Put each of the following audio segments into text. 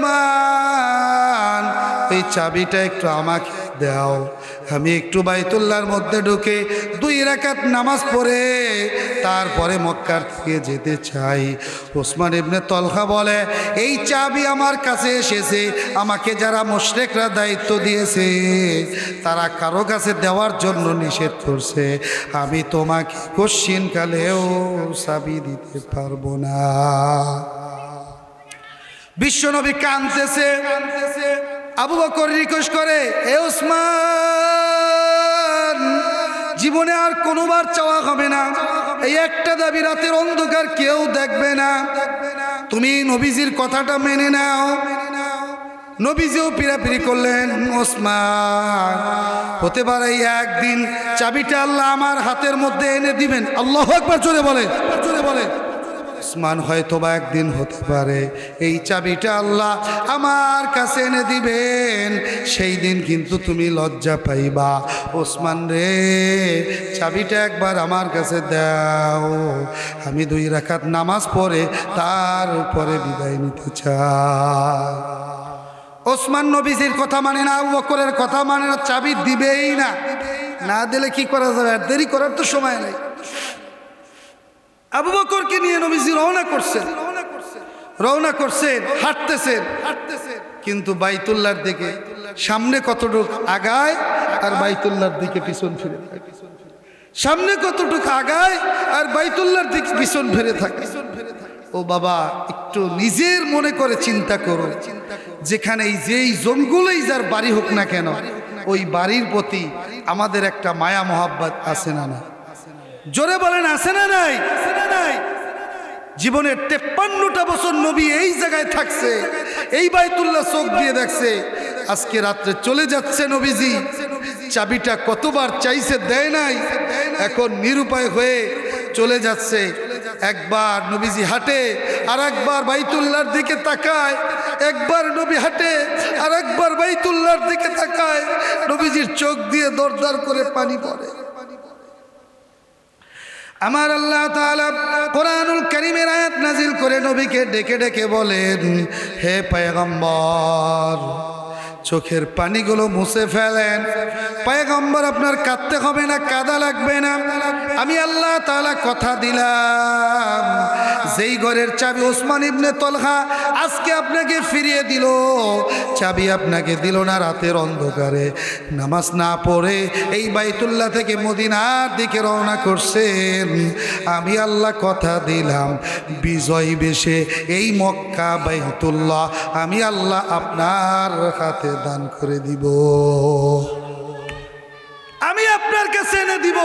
ওসমান এই চাবিটা একটু আমাকে দাও, আমি একটু বাইতুল্লাহর মধ্যে ঢুকে 2 রাকাত নামাজ পড়ে তারপরে মক্কার থেকে যেতে চাই। ওসমান ইবনে তলহা বলে, এই চাবি আমার কাছে এসেছে, আমাকে যারা মুশরিকরা দায়িত্ব দিয়েছে তারা কারো কাছে দেওয়ার জন্য নিষেধ করছে, আমি তোমাকে কশ্চিনকালেও চাবি দিতে পারবো না। বিশ্বনবী কাঁদতেছে, আবু বকর রিকোয়েস্ট করে, এ ওসমান জীবনে আর কোনোবার চাওয়া হবে না, এই একটা দাবি রাতের অন্ধকার কেউ দেখবে না, তুমি নবীজির কথাটা মেনে নাও। নবীজিও পিরাপিরি করলেন, ওসমান হতে পারে একদিন চাবিটা আল্লাহ আমার হাতের মধ্যে এনে দিবেন। আল্লাহু আকবার জোরে বলে, জোরে বলে। ওসমান হয়তো বা একদিন হতে পারে এই চাবিটা আল্লাহ আমার কাছে এনে দিবেন, সেই দিন কিন্তু তুমি লজ্জা পাইবা। ওসমান রে, চাবিটা একবার আমার কাছে দাও, আমি 2 রাকাত নামাজ পড়ে তারপরে বিদায় নিতে চাই। ওসমান নবীজির কথা মানে না, আবু বকরের কথা মানে না, চাবি দিবেই না। না দিলে কি করা যাবে, আর দেরি করার তো সময় নেই। আবু বকরকে নিয়ে নবীজি রওনা করছেন, হাঁটতেছেন, কিন্তু বাইতুল্লাহর দিকে সামনে কতটুক আগায় আর বাইতুল্লাহর দিকে পিছন ফিরে থাকে, সামনে কতটুক আগায় আর বাইতুল্লাহর দিকে পিছন ফিরে থাকে। ও বাবা, একটু নিজের মনে করে চিন্তা করো, যেখানে যেই জঙ্গলেই যার বাড়ি হোক না কেন, ওই বাড়ির প্রতি আমাদের একটা মায়া মোহাব্বত আছে না না? জোরে বলেন, আছে না নাই? জীবনের 53টা বছর নবী এই জায়গায় থাকছে, এই বাইতুল্লাহ চোখ দিয়ে দেখছে, আজকে রাত্রে চলে যাচ্ছে নবীজি, চাবিটা কতবার চাইছে দেয় নাই, এখন নিরুপায় হয়ে চলে যাচ্ছে। একবার নবীজি হাঁটে আর একবার বাইতুল্লাহর দিকে তাকায়, একবার নবী হাঁটে আর একবার বাইতুল্লাহর দিকে তাকায়, নবীজির চোখ দিয়ে দরদর করে পানি পড়ে। আমার আল্লাহ তাআলা কোরআনুল কারীমের আয়াত নাজিল করে নবীকে ডেকে ডেকে বলেন, হে পয়গম্বর চোখের পানিগুলো মুছে ফেলেন। পয়গম্বর আপনার কাঁদতে হবে না, কাঁদা লাগবে না, আমি আল্লাহ তাআলা কথা দিলাম, যেই ঘরের চাবি ওসমান ইবনে তলহা আজকে আপনাকে ফিরিয়ে দিল, চাবি আপনাকে দিল না রাতের অন্ধকারে, নামাজ না পড়ে এই বাইতুল্লাহ থেকে মদিনার দিকে রওনা করছেন, আমি আল্লাহ কথা দিলাম বিজয় বেশে এই মক্কা বাইতুল্লাহ আমি আল্লাহ আপনার হাতে দান করে দিব, আমি আপনার কাছে এনে দিব,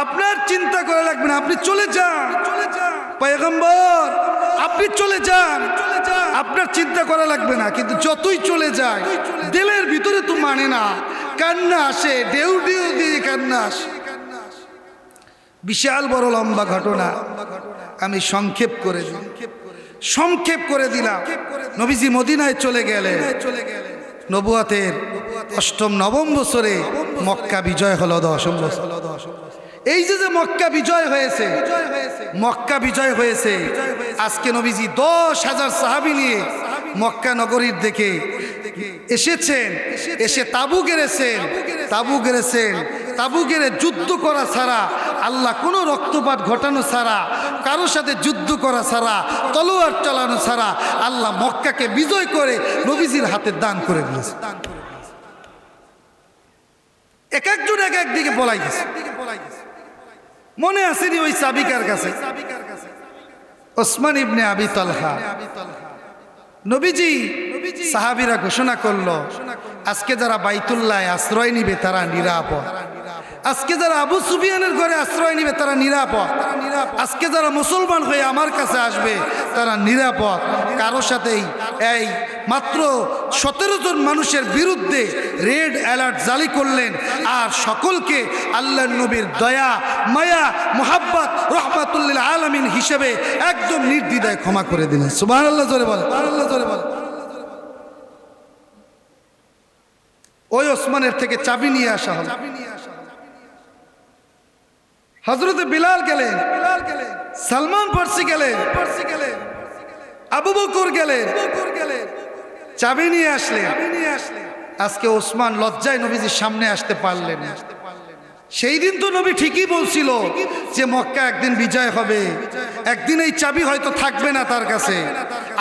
আপনার চিন্তা করা লাগবে না, আপনি চলে যান পয়গম্বর, আপনি চলে যান, আপনার চিন্তা করা লাগবে না। কিন্তু যতই চলে যায় দিলের ভিতরে তো মানে না, কান্না আসে, ঢেউ ঢেউ দিয়ে কান্না আসে। বিশাল বড় লম্বা ঘটনা, আমি সংক্ষেপ করে দিলাম। নবীজি মদিনায় চলে গেলেন, নবুয়তের 8ম 9ম বছরে মক্কা বিজয় হলো 10ম বছর। এই যে মক্কা বিজয় হয়েছে, মক্কা বিজয় হয়েছে, আজকে নবীজি 10,000 সাহাবী নিয়ে মক্কা নগরীর দিকে এসেছেন, এসে তাবু গেড়েছেন, তাবু গেড়ে যুদ্ধ করা ছাড়া, আল্লাহ কোনো রক্তপাত ঘটানো ছাড়া, কারোর সাথে যুদ্ধ করা ছাড়া, তলোয়ার চালানো ছাড়া আল্লাহ মক্কাকে বিজয় করে নবীজির হাতে দান করে দিয়েছে। এক একজন এক এক দিকে পলাই গেছে। মনে আসেনি ওই চাবিকার কাছে ওসমান ইবনে আবি তলহা, নবীজি সাহাবীরা ঘোষণা করলো, আজকে যারা বাইতুল্লাহ আশ্রয় নিবে তারা নিরাপদ, আজকে যারা আবু সুফিয়ানের ঘরে আশ্রয় নিবে তারা নিরাপদ, আজকে যারা মুসলমান হয়ে আমার কাছে আসবে তারা নিরাপদ। কারো সাথেই এই মাত্র 17 জন মানুষের বিরুদ্ধে রেড অ্যালার্ট জারি করলেন, আর সকলকে আল্লাহর নবীর দয়া মায়া মুহাব্বত রহমাতুল আলামিন হিসেবে একদম নির্দ্বিধায় ক্ষমা করে দিলেন। সুবহানাল্লাহ জোরে বলেন, সুবহানাল্লাহ জোরে বলেন। ওই ওসমানের থেকে চাবি নিয়ে আসা হলো। হযরতে বিলাল গেলেন, সালমান ফার্সি গেলেন, আবু বকর গেলেন, চাবি নিয়ে আসলেন। আজকে ওসমান লজ্জায় নবীজির সামনে আসতে পারলেন না। সেই দিন তো নবী ঠিকই বলছিল যে মক্কা একদিন বিজয় হবে, একদিন এই চাবি হয়তো থাকবে না তার কাছে।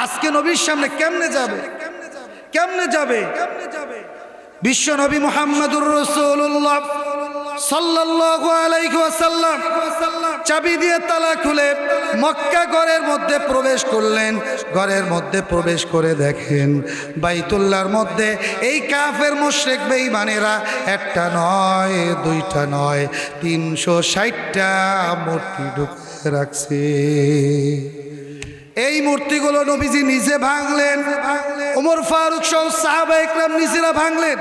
আজকে নবীর সামনে কেমনে যাবে? কেমনে যাবে? বিশ্ব নবী মুহাম্মদুর রাসূলুল্লাহ সাল্লাল্লাহু আলাইহি ওয়াসাল্লাম চাবি দিয়ে তালা খুলে মক্কা ঘরের মধ্যে প্রবেশ করলেন। ঘরের মধ্যে প্রবেশ করে দেখেন বাইতুল্লাহর মধ্যে এই কাফের মুশরিক বেঈমানেরা একটা নয়, দুইটা নয়, 360টা মূর্তি ঢুকিয়ে রাখছে। এই মূর্তিগুলো নবীজি নিজে ভাঙলেন, ওমর ফারুক সহ সাহাবায়ে কেরাম নিজেরা ভাঙলেন।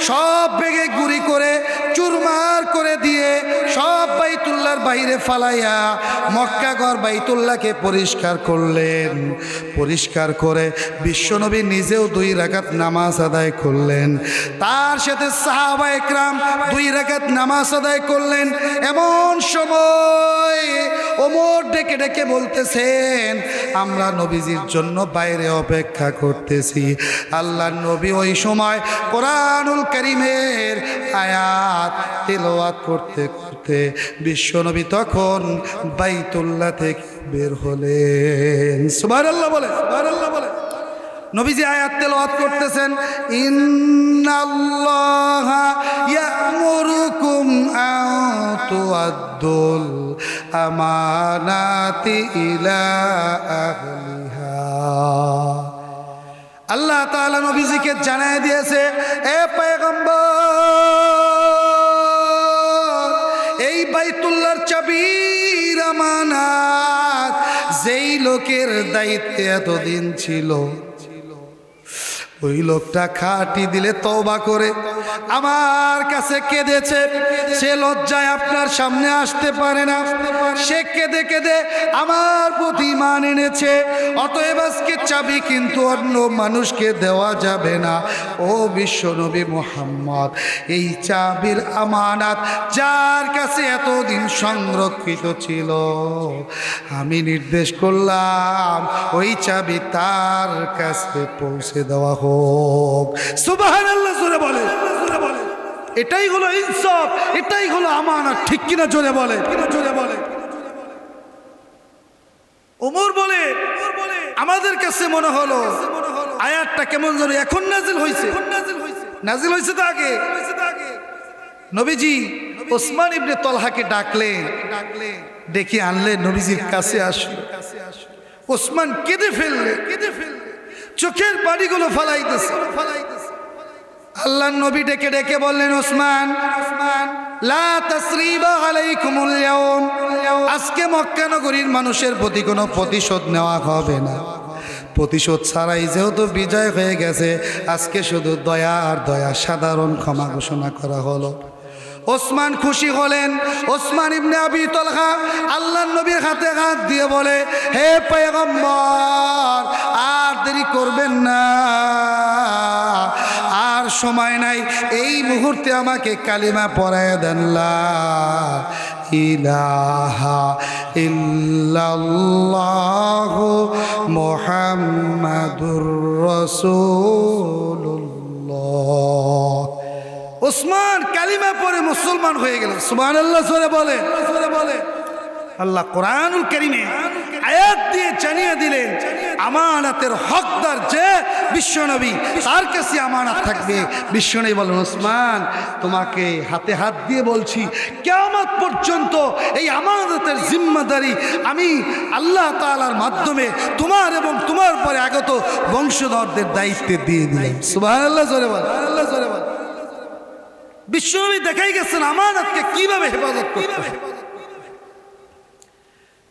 সব ভেঙে গুঁড়ি করে চুরমার করে দিয়ে সব বাইতুল্লাহর বাইরে ফালাইয়া মক্কাঘর বাইতুল্লাহকে পরিষ্কার করলেন। পরিষ্কার করে বিশ্বনবী নিজেও 2 রাকাত নামাজ আদায় করলেন, তার সাথে সাহাবায়ে কেরাম 2 রাকাত নামাজ আদায় করলেন। এমন সময় ওমর ডেকে ডেকে বলতেছেন, আমরা নবীজির জন্য বাইরে অপেক্ষা করতেছি। আল্লাহর নবী ওই সময় কোরআনুল কারীমের আয়াত তেলাওয়াত করতে করতে বিশ্বনবী তখন বাইতুল্লাহ থেকে বের হলেন। সুবহানাল্লাহ বলে, সুবহানাল্লাহ বলে। নবীজি আয়াত তেলাওয়াত করতেছেন, ইন্নাল্লাহা ইয়া'মুরুকুম আন তুআদ্দুল আমানাতি ইলা আহলিহা। আল্লাহ তাআলা নবীজিকে জানায় দিয়েছে, এ পয়গম্বর, এই বাইতুল্লাহর চাবির আমানাত যেই লোকের দায়িত্বে এতদিন ছিল, ওই লোকটা খাঁটি দিলে তওবা করে আমার কাছে কেঁদেছে, সে লজ্জায় আপনার সামনে আসতে পারে না, সে কেঁদে কেঁদে আমার প্রতি ঈমান এনেছে। অতএব আজকে চাবি কিন্তু অন্য মানুষকে দেওয়া যাবে না। ও বিশ্বনবী মুহাম্মদ, এই চাবির আমানাত যার কাছে এতদিন সংরক্ষিত ছিল, আমি নির্দেশ করলাম ওই চাবি তার কাছে পৌঁছে দেওয়া হোক। সুবহানাল্লাহ জোরে বলে। এটাই হলো ইনসাফ, এটাই হলো আমানত, ঠিক কিনা জোরে বলে, জোরে বলে। ওমর বলে আমাদের কাছে মনে হলো আয়াতটা কেমন যেন এখন নাজিল হয়েছে। নাজিল হয়েছে তো আগে। নবীজি ওসমান ইবনে তলহাকে ডাকলেন, ডেকে আনলেন, নবীজির কাছে আসলো। ওসমান কেঁদে ফেললে, চোখের পানিগুলো ফালাইতেছে। আল্লাহর নবী ডেকে ডেকে বললেন, ওসমান, লা তাসরিবা আলাইকুমুল ইয়াউম, আজকে মক্কা নগরীর মানুষের প্রতি কোনো প্রতিশোধ নেওয়া হবে না। প্রতিশোধ ছাড়াই যেহেতু বিজয় হয়ে গেছে, আজকে শুধু দয়া আর দয়া, সাধারণ ক্ষমা ঘোষণা করা হলো। ওসমান খুশি হলেন। ওসমান ইবনে আবি তলহা আল্লাহর নবীর হাতে হাত দিয়ে বলে, হে পয়গম্বর, আর দেরি করবেন না, আর সময় নাই, এই মুহূর্তে আমাকে কালিমা পড়ায় দেন, লা ইলাহা ইল্লাল্লাহু মুহাম্মাদুর রাসূলুল্লাহ। ওসমান কালিমা পড়ে মুসলমান হয়ে গেল। সুবহানাল্লাহ জোরে বলে, জোরে বলে। আল্লাহ কোরআনুল কারীমে আয়াত দিয়ে জানিয়ে দিলেন আমানাতের হকদার যে বিশ্বনবী, তার কাছে আমানত থাকবে। বিশ্বনবী বলেন, ওসমান, তোমাকে হাতে হাত দিয়ে বলছি, কিয়ামত পর্যন্ত এই আমানতের জিম্মাদারি আমি আল্লাহ তাআলার মাধ্যমে তোমার এবং তোমার পরে আগত বংশধরদের দায়িত্বে দিয়ে দিলাম। সুবহানাল্লাহ জোরে বলে, সুবহানাল্লাহ জোরে বলে। বিশ্বনবী দেখাই গেছেন আমানতকে কিভাবে হেফাজত করতে হয়।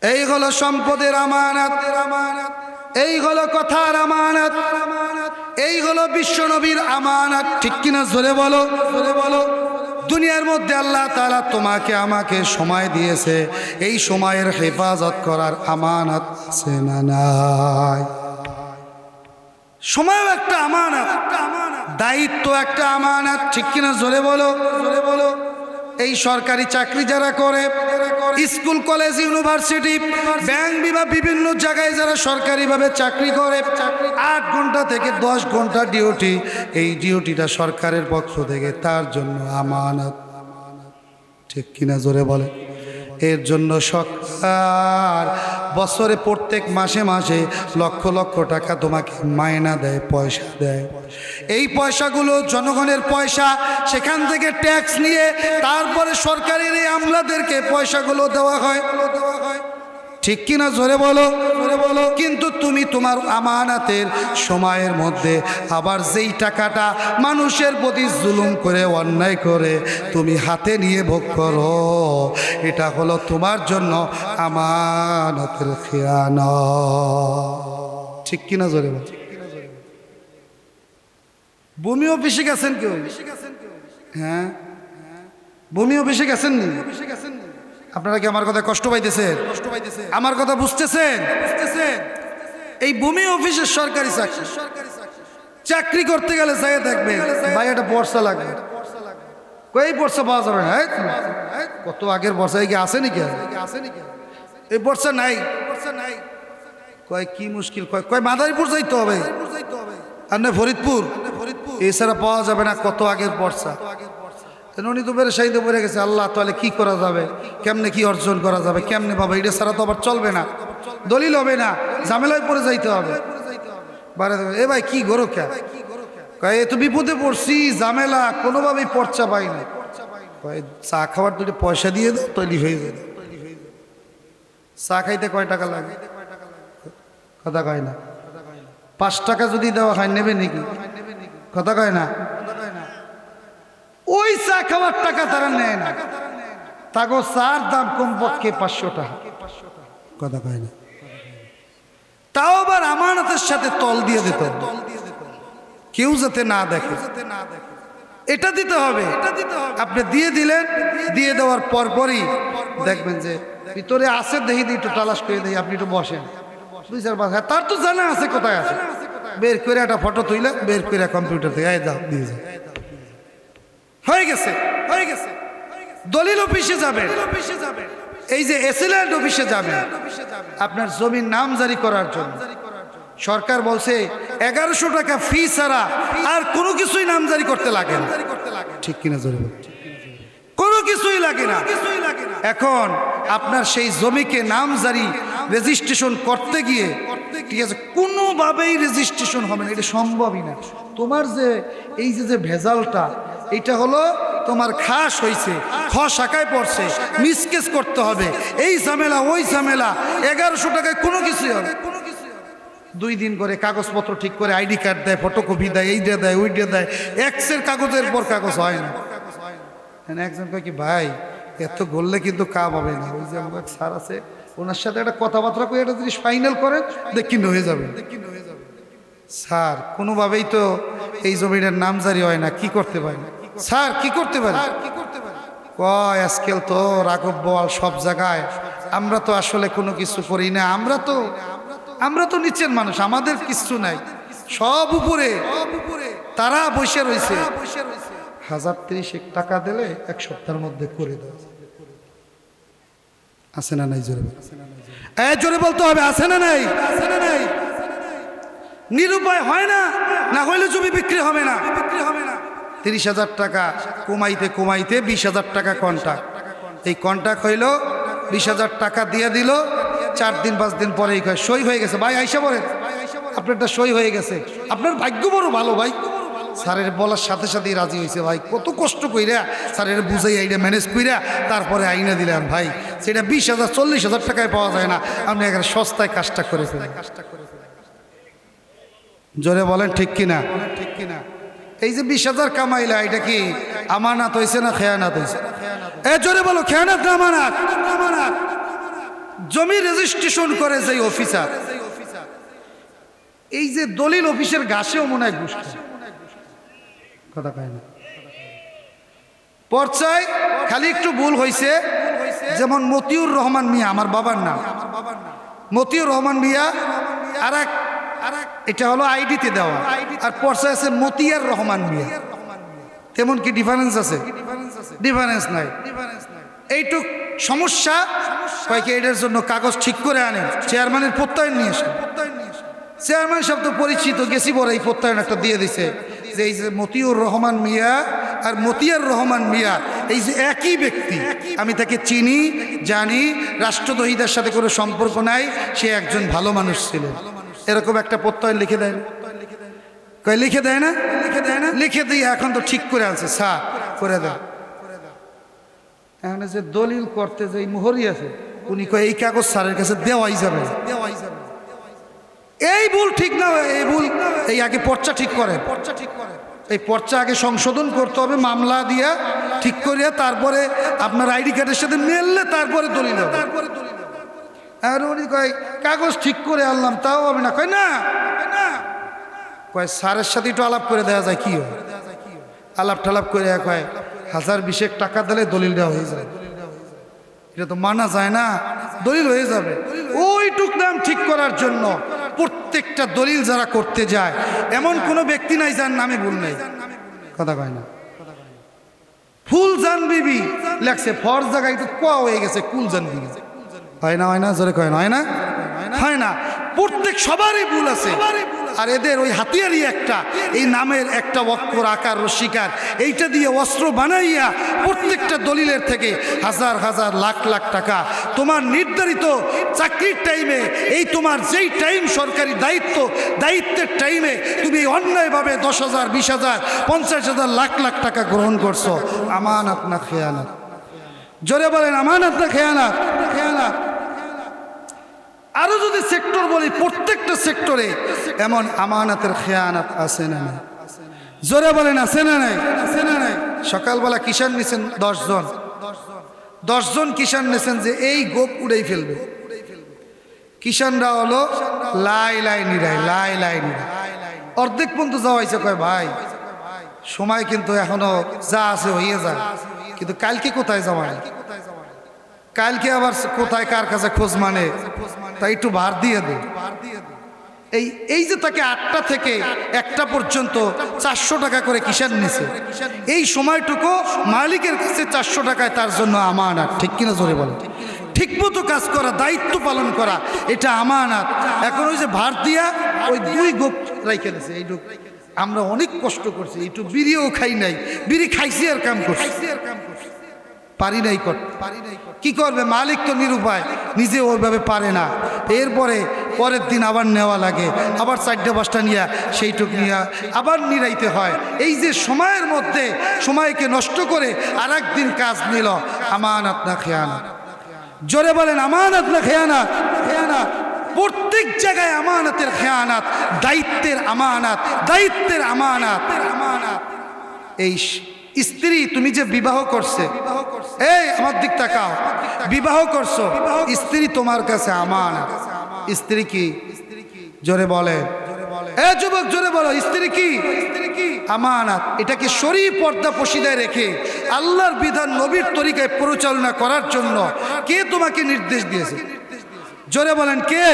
এই হলো সম্পদের আমানত, এই হলো কথার আমানত, এই হলো বিশ্বনবীর আমানত, ঠিক কিনা জোরে বলো, জোরে বলো। দুনিয়ার মধ্যে আল্লাহ তাআলা তোমাকে আমাকে সময় দিয়েছে, এই সময়ের হেফাজত করার আমানত আছে না নাই? সময়ও একটা আমানত, দায়িত্ব একটা আমানত, ঠিক কিনা জোরে বলো, জোরে বলো। এই সরকারি চাকরি যারা করে, স্কুল কলেজ ইউনিভার্সিটি ব্যাংক বিভাগ বিভিন্ন জায়গায় যারা সরকারিভাবে চাকরি করে 8 ঘন্টা থেকে 10 ঘন্টা ডিউটি, এই ডিউটিটা সরকারের পক্ষ থেকে তার জন্য আমানত। ঠিক কিনা জোরে বলে? এর জন্য সরকার বছরে প্রত্যেক মাসে মাসে লক্ষ লক্ষ টাকা তোমাকে মায়না দেয়, পয়সা দেয়। এই পয়সাগুলো জনগণের পয়সা, সেখান থেকে ট্যাক্স নিয়ে তারপরে সরকারের এই আমলাদেরকে পয়সাগুলো দেওয়া হয়। ঠিক কিনা জোরে বলো? জোরে বলো। কিন্তু তুমি তোমার আমানাতের সময়ের মধ্যে আবার যেই টাকাটা মানুষের প্রতি জুলুম করে, অন্যায় করে তুমি হাতে নিয়ে ভোগ করো, এটা হলো তোমার জন্য আমানতের খেয়ানত। ঠিক কিনা জোরে বলো? ভূমি অফিসে গেছেন কেউ? হ্যাঁ, ভূমি অফিসে গেছেন নি? আপনারা কি আমার কথা কষ্ট পাইতেছেন? আমার কথা বুঝতেছেন? এই ভূমি অফিসের সরকারি চাকরি, চাকরি করতে গেলে যাই দেখবে ভাই একটা বর্ষা লাগবে। কই বর্ষা পাওয়া যাবে না? কত আগের বর্ষা কি আছে নাকি? এই বর্ষা নাই। কয় কি মুশকিল, কয় মাদারীপুর যাইতে হবে আর না ফরিদপুর, এছাড়া পাওয়া যাবে না। কত আগের বর্ষা। উনি তো বেড়ে সাইতে পড়ে গেছে। আল্লাহ, তাহলে কি করা যাবে, কেমনে কি অর্জন করা যাবে, কেমনে পাবে? এটা ছাড়া তো আবার চলবে না, দলিল হবে না, ঝামেলায় পড়ে যাইতে হবে। এ ভাই কি গরো কে, এ তো বিপদে পড়ছি, ঝামেলা, কোনোভাবেই পর্চা পাই না। চা খাওয়ার দুটো পয়সা দিয়ে দাও, তৈরি হয়ে যাবে। চা খাইতে কয় টাকা লাগে? কথা কয় না। 5 টাকা যদি দেওয়া হয় নেবে নাকি? কথা কয় না। ওই চা খাওয়ার টাকা তারা নেয় না, তাগো চার দাম কমপক্ষে 500 টাকা। কথা কয় না। তাও আবার আমানতের সাথে তল দিয়ে দিতে হবে, কেউ যাতে না দেখে, এটা দিতে হবে। আপনি দিয়ে দিলেন, দিয়ে দেওয়ার পরপরই দেখবেন যে ভিতরে আছে, দেখি দিয়ে একটু তালাশ করে দেই, আপনি একটু বসেন 2-4 বার। তার তো জানা আছে কোথায় আছে, বের করে একটা ফটো তুইলে বের করে কম্পিউটার থেকে দাও, দিয়ে যায়। হয়ে গেছে, হয়ে গেছে। দলিল অফিসে যাবে, এই যে এসিল্যান্ড অফিসে যাবে আপনার জমির নামজারি করার জন্য। সরকার বলছে 1100 টাকা ফি ছাড়া আর কোনো কিছুই নামজারি করতে লাগে না। ঠিক কিনা জোরে বল? কোনো কিছুই লাগে না। এখন আপনার সেই জমিকে নামজারি রেজিস্ট্রেশন করতে গিয়ে, ঠিক আছে, কোনোভাবেই রেজিস্ট্রেশন হবে না, এটা সম্ভবই না। তোমার যে এই যে ভেজালটা, এটা হলো তোমার খাস হয়েছে, খ শাখায় পড়ছে, মিসকেস করতে হবে, এই ঝামেলা ওই ঝামেলা। 1100 টাকায় কোনো কিছুই হবে। 2 দিন করে কাগজপত্র ঠিক করে আইডি কার্ড দেয়, ফটোকপি দেয়, এইটা দেয়, ওইটা দেয়, এক্সের কাগজের পর কাগজ হয় না। একজন কয় কি ভাই, এত গড়লে কিন্তু কাজ হবে না। ওই যে আমার স্যার আছে, ওনার সাথে একটা কথাবার্তা করে একটা জিনিস ফাইনাল করেন, দেখি হয়ে যাবে। স্যার কোনোভাবেই তো এই জমিটার নামজারি হয় না, কি করতে পারি? স্যার কি করতে পারি? কয় আজকাল তো রাঘব বল সব জায়গায়, আমরা তো আসলে কোনো কিছু করি না, আমরা তো নিচের মানুষ, আমাদের কিছু নাই, সব উপরে তারা বসে রয়েছে। 1030 টাকা দিলে 1 সপ্তাহের মধ্যে করে দেওয়া আছে না নাই? জোরে জোরে বলতে হবে, আছে না নাই? নিরুপায় হয় না, না হইলে জমি বিক্রি হবে না। 30,000 টাকা কমাইতে কমাইতে 20,000 টাকা কন্ট্রাক্ট। এই কন্ট্রাক্ট হইল 20,000 টাকা দিয়ে দিল, 4 দিন 5 দিন পরেই কয় সই হয়ে গেছে। ভাই আইসা বলেন, আপনারটা সই হয়ে গেছে, আপনার ভাগ্য বড় ভালো ভাই। স্যারের বলার সাথে সাথেই রাজি হয়েছে। ভাই কত কষ্ট কইরা স্যারের বুঝাই এইটা ম্যানেজ কইরা তারপরে আইনা দিলেন। ভাই সেটা 20,000 40,000 টাকায় পাওয়া যায় না, আপনি এখানে সস্তায় কাজটা করে ফেলেন। জোরে বলেন ঠিক কিনা? ঠিক কিনা? এই যে 20,000 কামাইলা, এটা কি আমানত হয়েছে না খেয়ানাত হয়েছে? জোরে বলো, খেয়ানাত না আমানত? জমি রেজিস্ট্রেশন করে যে অফিসার, এই যে দলিল অফিসের গাছেও মনে হয় ঘুষ খায়। কথা কয় না। পর্চায় খালি একটু ভুল হয়েছে, যেমন মতিউর রহমান মিয়া, আমার বাবার নাম মতিউর রহমান মিয়া, আর এক এটা হলো আইডিতে দেওয়া, আর পর্চায় আছে মতিয়ার রহমান মিয়া। তেমন কি ডিফারেন্স আছে? ডিফারেন্স নাই। এইটুক সমস্যা কয়েকে এটার জন্য কাগজ ঠিক করে আনেন, চেয়ারম্যানের প্রত্যয়ন নিয়ে আসেন। চেয়ারম্যান সাহেব তো পরিচিত, গেছি বড় এই প্রত্যয়ন একটা দিয়ে দিছে যে এই যে মতিউর রহমান মিয়া আর মতিয়ার রহমান মিয়া এই যে একই ব্যক্তি, আমি তাকে চিনি জানি, রাষ্ট্রদ্রোহীদের সাথে কোনো সম্পর্ক নাই, সে একজন ভালো মানুষ ছিল। এরকম একটা প্রত্যয়ন লিখে দেয় না? কয় লিখে দেয় না? লিখে দিয়ে এখন তো ঠিক করে আনছে, স্যার করে দেয়। এখন যে দলিল করতে যে মোহরি আছে, উনি কয় এই কাগজ স্যারের কাছে দেওয়াই যাবে। এই ভুল ঠিক না, এই ভুল, এই আগে পর্চা ঠিক করে, এই পর্চা আগে সংশোধন করতে হবে, মামলা দিয়া ঠিক করিয়া তারপরে আপনার আইডি কার্ডের সাথে মেললে তারপরে দলিল হবে। আর উনি কয় কাগজ ঠিক করে আনলাম তাও হবে না। কয় না, কয় স্যারের সাথে একটু আলাপ করে দেওয়া যায়, কি হয় আলাপ টালাপ করে কয় 1020 টাকা দিলে দলিল দেওয়া হয়ে যায়। এটা তো মানা যায় না, দলিল হয়ে যাবে। ওইটুক নাম ঠিক করার জন্য প্রত্যেকটা দলিল যারা করতে যায় এমন কোনো ব্যক্তি নাই যার নামে ভুল নেই। কথা কয় না, ফুল জান বিবি লেখছে, ফর জায়গায় একটু ক হয়ে গেছে কুল জান বিবি। হয় না, হয় না, জোরে কয় না, হয় না, হয় না। প্রত্যেক সবারই ভুল আছে। আর এদের ওই হাতিয়ারই একটা, এই নামের একটা অক্ষর আকার রস্বীকার, এইটা দিয়ে অস্ত্র বানাইয়া প্রত্যেকটা দলিলের থেকে হাজার হাজার লাখ লাখ টাকা তোমার নির্ধারিত চাকরির টাইমে, এই তোমার যেই টাইম সরকারি দায়িত্বের টাইমে তুমি অন্যায়ভাবে 10,000, 20,000, 50,000, লাখ লাখ টাকা গ্রহণ করছো। আমানত না খেয়ানত? জোরে বলেন, আমানত না খেয়ানত? খেয়ানত। আরো যদি সেক্টর বলি, প্রত্যেকটা সেক্টরে এমন আমানতের খেয়ানত আছে না নাই? জোরে বলেন, আছে না নাই? আছে না নাই? সকালবেলা কিষান নিছেন 10 জন, 10 জন কিষান নিছেন যে এই গোপ উড়াই ফেলবে। কিষানরা হলো লাই লাই নিরাই, লাই লাই নিরাই। অর্ধেক পর্যন্ত যাওয়া হয়েছে, কয় ভাই সময় কিন্তু এখনো যা আছে হয়ে যায়, কিন্তু কালকে কোথায় যাওয়া, কালকে আবার কোথায় কার কাছে খোঁজ মানে, তাই একটু ভার দিয়ে দে। এই যে তাকে 8টা থেকে 1টা পর্যন্ত 400 টাকা করে কিষান নিছে, এই সময়টুকু মালিকের কাছে 400 টাকায় তার জন্য আমানত। ঠিক কিনা জোরে বলেন? ঠিকমতো কাজ করা, দায়িত্ব পালন করা, এটা আমানত। এখন ওই যে ভার দিয়া ওই 2 গোপ রাইখে দিছে। এইটুক আমরা অনেক কষ্ট করছি, একটু বিড়িও খাই নাই, বিড়ি খাইছি আর কাম করছি, পারি নাই করতে। কি করবে? মালিক তো নিরুপায়, নিজে ওইভাবে পারে না। এরপরে পরের দিন আবার নেওয়া লাগে, আবার 4টা 5টা নিয়ে সেইটুক নিয়ে আবার নিরাইতে হয়। এই যে সময়ের মধ্যে সময়কে নষ্ট করে আর একদিন কাজ নিল, আমানত না খেয়ানত? জোরে বলেন, আমানত না খেয়ানত? খেয়ানত। প্রত্যেক জায়গায় আমানতের খেয়ানত, দায়িত্বের আমানত, দায়িত্বের আমানত। এই স্ত্রী তুমি যে বিবাহ করছে, এই আমার দিক তাকাও, বিবাহ করছো, স্ত্রী তোমার কাছে আমানত। স্ত্রী কি? জোরে বলে, এ যুবক জোরে বলো, স্ত্রী কি? আমানত। এটাকে শরীর পর্দা পশিদায় রেখে আল্লাহর বিধান নবীর তরিকায় পরিচালনা করার জন্য কে তোমাকে নির্দেশ দিয়েছে? জোরে বলেন, কে?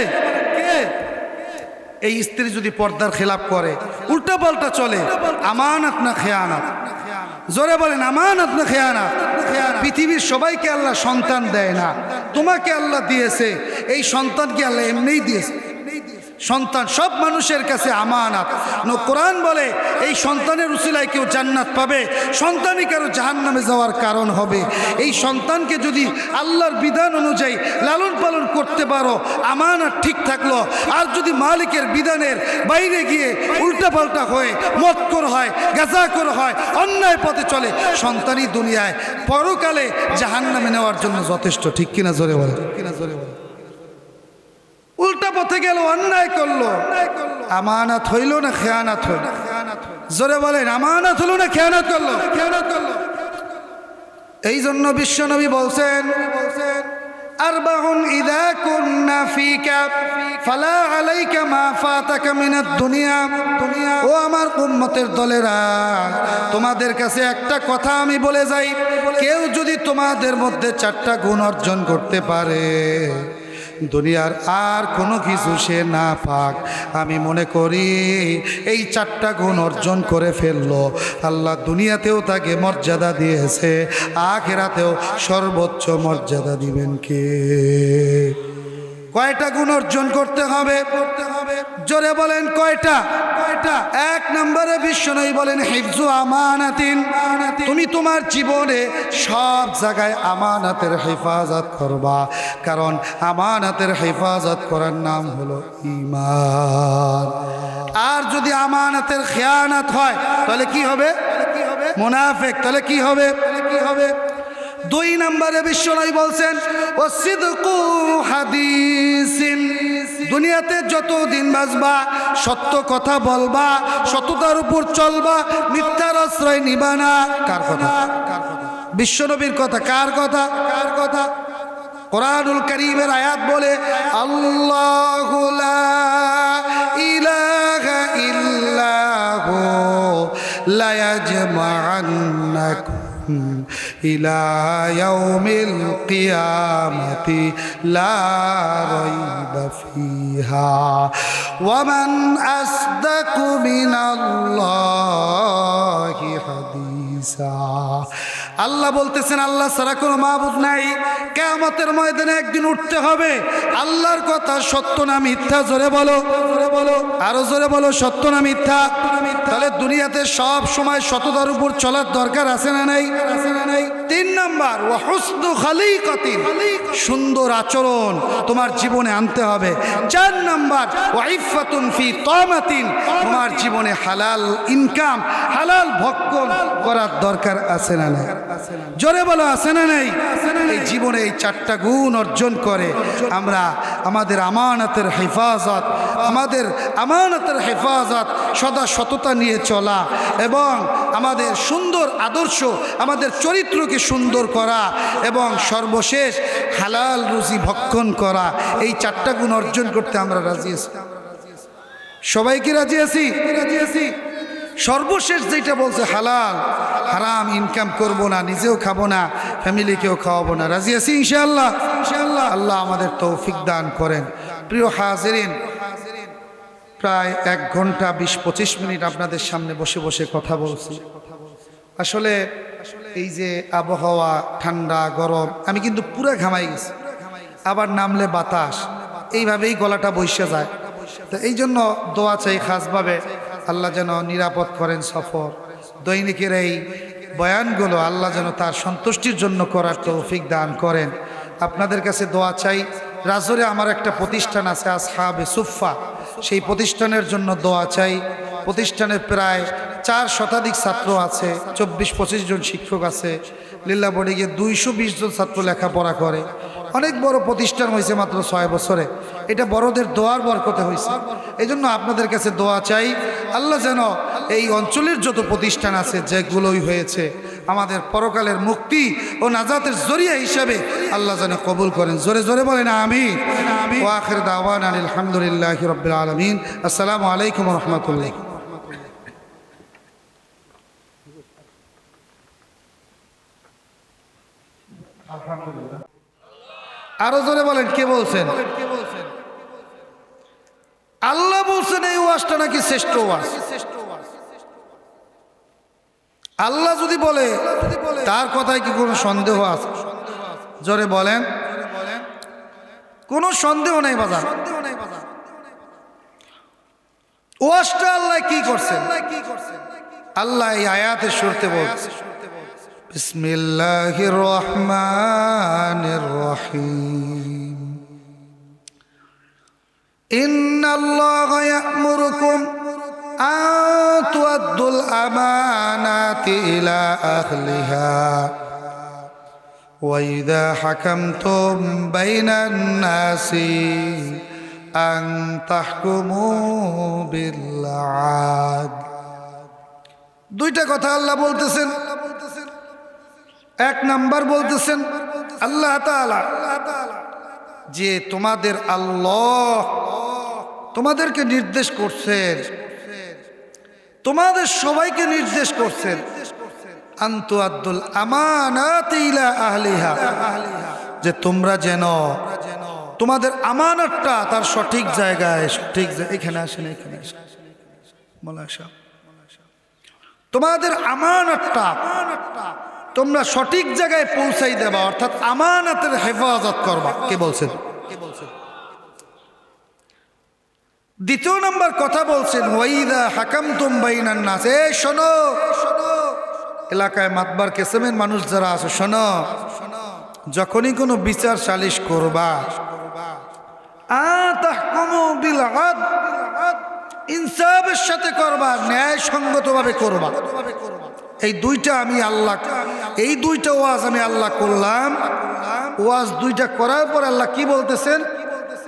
এই স্ত্রী যদি পর্দার খেলাপ করে, উল্টা পাল্টা চলে, আমানত না খেয়ানত? জোরে বলেন, আমানত না খেয়ানত? পৃথিবীর সবাইকে আল্লাহ সন্তান দেয় না, তোমাকে আল্লাহ দিয়েছে। এই সন্তানকে আল্লাহ এমনিই দিয়েছে। সন্তান সব মানুষের কাছে আমানত। কোরআন বলে এই সন্তানের উসিলায় কেউ জান্নাত পাবে, সন্তানই কারো জাহান্নামে যাওয়ার কারণ হবে। এই সন্তানকে যদি আল্লাহর বিধান অনুযায়ী লালন পালন করতে পারো, আমানত ঠিক থাকলো। আর যদি মালিকের বিধানের বাইরে গিয়ে উল্টাপাল্টা হয়ে মদখোর হয়, গাঁজাখোর হয়, অন্যায় পথে চলে, সন্তানই দুনিয়ায় পরকালে জাহান্নামে নেওয়ার জন্য যথেষ্ট। ঠিক কিনা জোরে বলে? ঠিক কিনা জোরে বলে? উল্টা পথে গেল, অন্যায় করলো, আমানত হইল না খেয়ানত হইল? জোরে বলেন, আমানত হলো না খেয়ানত করলো? খেয়ানত করলো। এই জন্য বিশ্বনবী বলছেন, আরবাউন ইযা কুন্না ফিকা ফালা আলাইকা মা ফাতাকা মিনাদ দুনিয়া। ও আমার উম্মতের দলেরা, তোমাদের কাছে একটা কথা আমি বলে যাই, কেউ যদি তোমাদের মধ্যে 4টা গুণ অর্জন করতে পারে, দুনিয়ার আর কোনো কিছু সে না পাক, আমি মনে করি এই 4টা গুণ অর্জন করে ফেললো, আল্লাহ দুনিয়াতেও তাকে মর্যাদা দিয়েছে, আখিরাতেও সর্বোচ্চ মর্যাদা দিবেন কে? কয়টা গুণ অর্জন করতে হবে? জোরে বলেন কয়টা? 1 নম্বরে বিশ্বনবী বলেন হিফজু আমানাতিন, তুমি তোমার জীবনে সব জায়গায় আমানাতের হেফাজত করবা, কারণ আমানাতের হেফাজত করার নাম হলো ঈমান। আর যদি আমানাতের খেয়ানত হয় তাহলে কি হবে? মুনাফিক। তাহলে কি হবে? 2 নম্বরে বিশ্বনবী বলছেন ওয়াসিদকু হাদিসিন, দুনিয়াতে যতদিন বাঁচবা সত্য কথা বলবা, সততার উপর চলবা, মিথ্যার আশ্রয় নিবা না। কার কথা? বিশ্বনবীর কথা। কার কথা? কোরআনুল কারীমের আয়াত বলে আল্লাহু লা ইলাহা ইল্লাহু লা ইয়াজমা'আন্নাকুম ইলা ইয়াউমিল কিয়ামাতি লা রাইবা ফিহা ওয়া মান আসদাকু মিনাল্লাহি হাদিসা। আল্লাহ বলতেছেন আল্লাহ ছাড়া কোনো মাবুদ নাই, কিয়ামতের ময়দানে একদিন উঠতে হবে। আল্লাহর কথা সত্য না মিথ্যা? জোরে বলো, আরো জোরে বলো, সত্য না মিথ্যা? তাহলে দুনিয়াতে সব সময় সততার উপর চলার দরকার আছে না নাই? 3 নাম্বার ওয়া হুসনু খালিকাতিন, সুন্দর আচরণ তোমার জীবনে আনতে হবে। 4 নাম্বার ওয়া ইফাতুন ফি তামাতিন, তোমার জীবনে হালাল ইনকাম, হালাল ভক্ষণ করার দরকার আছে না নাই? জোরে বলো, আছে না নাই? এই জীবনে এই 4টা গুণ অর্জন করে আমরা আমাদের আমানতের হেফাজত, সদা সততা নিয়ে চলা এবং আমাদের সুন্দর আদর্শ, আমাদের চরিত্রকে সুন্দর করা এবং সর্বশেষ হালাল রুজি ভক্ষণ করা, এই 4টা গুণ অর্জন করতে আমরা রাজি আছি। সবাই কি রাজি আছি? সর্বশেষ যেটা বলছে হালাল, হারাম ইনকাম করব না, নিজেও খাবো না, ফ্যামিলিকেও খাওয়াবো না। রাজি আছি ইনশাআল্লাহ? আল্লাহ আমাদের তৌফিক দান করেন। প্রিয় হাজিরিন, প্রায় 1 ঘন্টা 20-25 মিনিট আপনাদের সামনে বসে বসে কথা বলছি। আসলে এই যে আবহাওয়া ঠান্ডা গরম, আমি কিন্তু পুরো ঘামাই গেছি, আবার নামলে বাতাস, এইভাবেই গলাটা বসে যায়। তো এই জন্য দোয়া চাই খাসভাবে, আল্লাহ যেন নিরাপদ করেন সফর। দৈনিকের এই বয়ানগুলো আল্লাহ যেন তার সন্তুষ্টির জন্য করার তৌফিক দান করেন। আপনাদের কাছে দোয়া চাই। রাজৌরে আমার একটা প্রতিষ্ঠান আছে আসহাবে সুফা, সেই প্রতিষ্ঠানের জন্য দোয়া চাই। প্রতিষ্ঠানের প্রায় 4 শতাধিক ছাত্র আছে, 24-25 জন শিক্ষক আছে। লিল্লা বোর্ডিংয়ে 220 জন ছাত্র লেখাপড়া করে। অনেক বড় প্রতিষ্ঠান হয়েছে মাত্র 6 বছরে। এটা বড়দের দোয়ার বরকতে হয়েছে। এই জন্য আপনাদের কাছে দোয়া চাই, আল্লাহ যেন এই অঞ্চলের যত প্রতিষ্ঠান আছে যেগুলোই হয়েছে আমাদের পরকালের মুক্তি ও নাজাতের জরিয়া হিসাবে আল্লাহ যেন কবুল করেন। জোরে জোরে বলেন আমিন। ওয়া আখির দাওয়ানা আলহামদুলিল্লাহি রাব্বিল আলামিন। আসসালামু আলাইকুম ওয়া রাহমাতুল্লাহ। আরো জোরে বলেন, কে বলছেন? আল্লাহ বলছেন এই ওয়াজটা নাকি শ্রেষ্ঠ ওয়াজ। আল্লাহ যদি বলে তার কথায় কি কোনো সন্দেহ আছে? জোরে বলেন, কোনো সন্দেহ নেই বাজার। ওয়াজটা আল্লাহ কি করছেন? আল্লাহ এই আয়াতের শুরুতে বলছে বিসমিল্লাহির রহমানির রহিম ইন্নাল্লাহা ইয়া'মুরুকুম আন তু'আদ্দুল আমানাতি ইলা আহলিহা ওয়া ইযা হাকামতুম বাইনান নাসি আন তাহকুমু বিল আদল। 2টা কথা আল্লাহ বলতেছেন। 1 নাম্বার বলতেছেন আল্লাহ তাআলা যে তোমাদের আল্লাহ তোমাদেরকে নির্দেশ করছেন, তোমাদের সবাইকে নির্দেশ করছেন আনতু আদ্দুল আমানাতি ইলা আহলিহা, যে তোমরা যেন তোমাদের আমানতটা তার সঠিক জায়গায়, এখানে আসেন, এখানে আসেন মোল্লা সাহেব, তোমাদের আমানতটা তোমরা সঠিক জায়গায় পৌঁছাই দেবা, অর্থাৎ আমানতের হেফাজত করবা। কে বলছেন? দ্বিতীয় নম্বর কথা বলছেন, ওয়াইদা হাকামতুম বাইনান নাস, এই শোনো, এলাকায় মাতবার কেসেমের মানুষ যারা আছে, শোনো, যখনই কোনো বিচার সালিশ করবা, আতাহকুমু বিল আদল, ইনসাফের সাথে করবা, ন্যায় সঙ্গতভাবে করবা। এই দুইটা আমি আল্লাহ, এই দুইটা ওয়াজ আমি আল্লাহ করলাম। ওয়াজ দুইটা করার পর আল্লাহ কি বলতেছেন?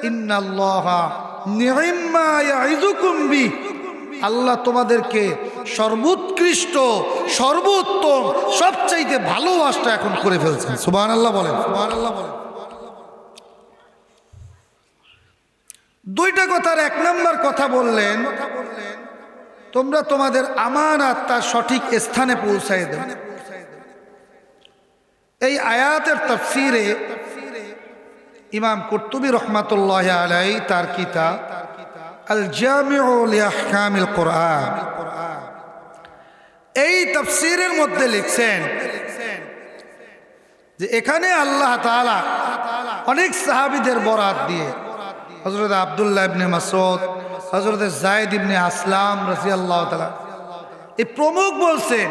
ইন্নাল্লাহা নি'ম্মা ইয়াইযুকুম বি, আল্লাহ তোমাদেরকে সর্বোৎকৃষ্ট, সর্বোত্তম, সবচাইতে ভালো ওয়াজটা এখন করে ফেলছেন। সুবহানাল্লাহ বলেন, সুবহানাল্লাহ বলেন। দুইটা কথার এক নম্বর কথা বললেন, তোমরা তোমাদের আমানত তার সঠিক স্থানে পৌঁছায় দেবে। এই আয়াতের তাফসীরে ইমাম কুরতুবী রাহমাতুল্লাহি আলাইহি তার কিতাব আল জামিউ লিআহকামিল কুরআন, এই তাফসীরের মধ্যে লিখছেন যে এখানে আল্লাহ তাআলা অনেক সাহাবীদের বরাত দিয়ে, হযরত আব্দুল্লাহ ইবনে মাসউদ, হযরত যায়েদ ইবনে আসলাম রাদিয়াল্লাহু তাআলা, এই প্রমুখ বলছেন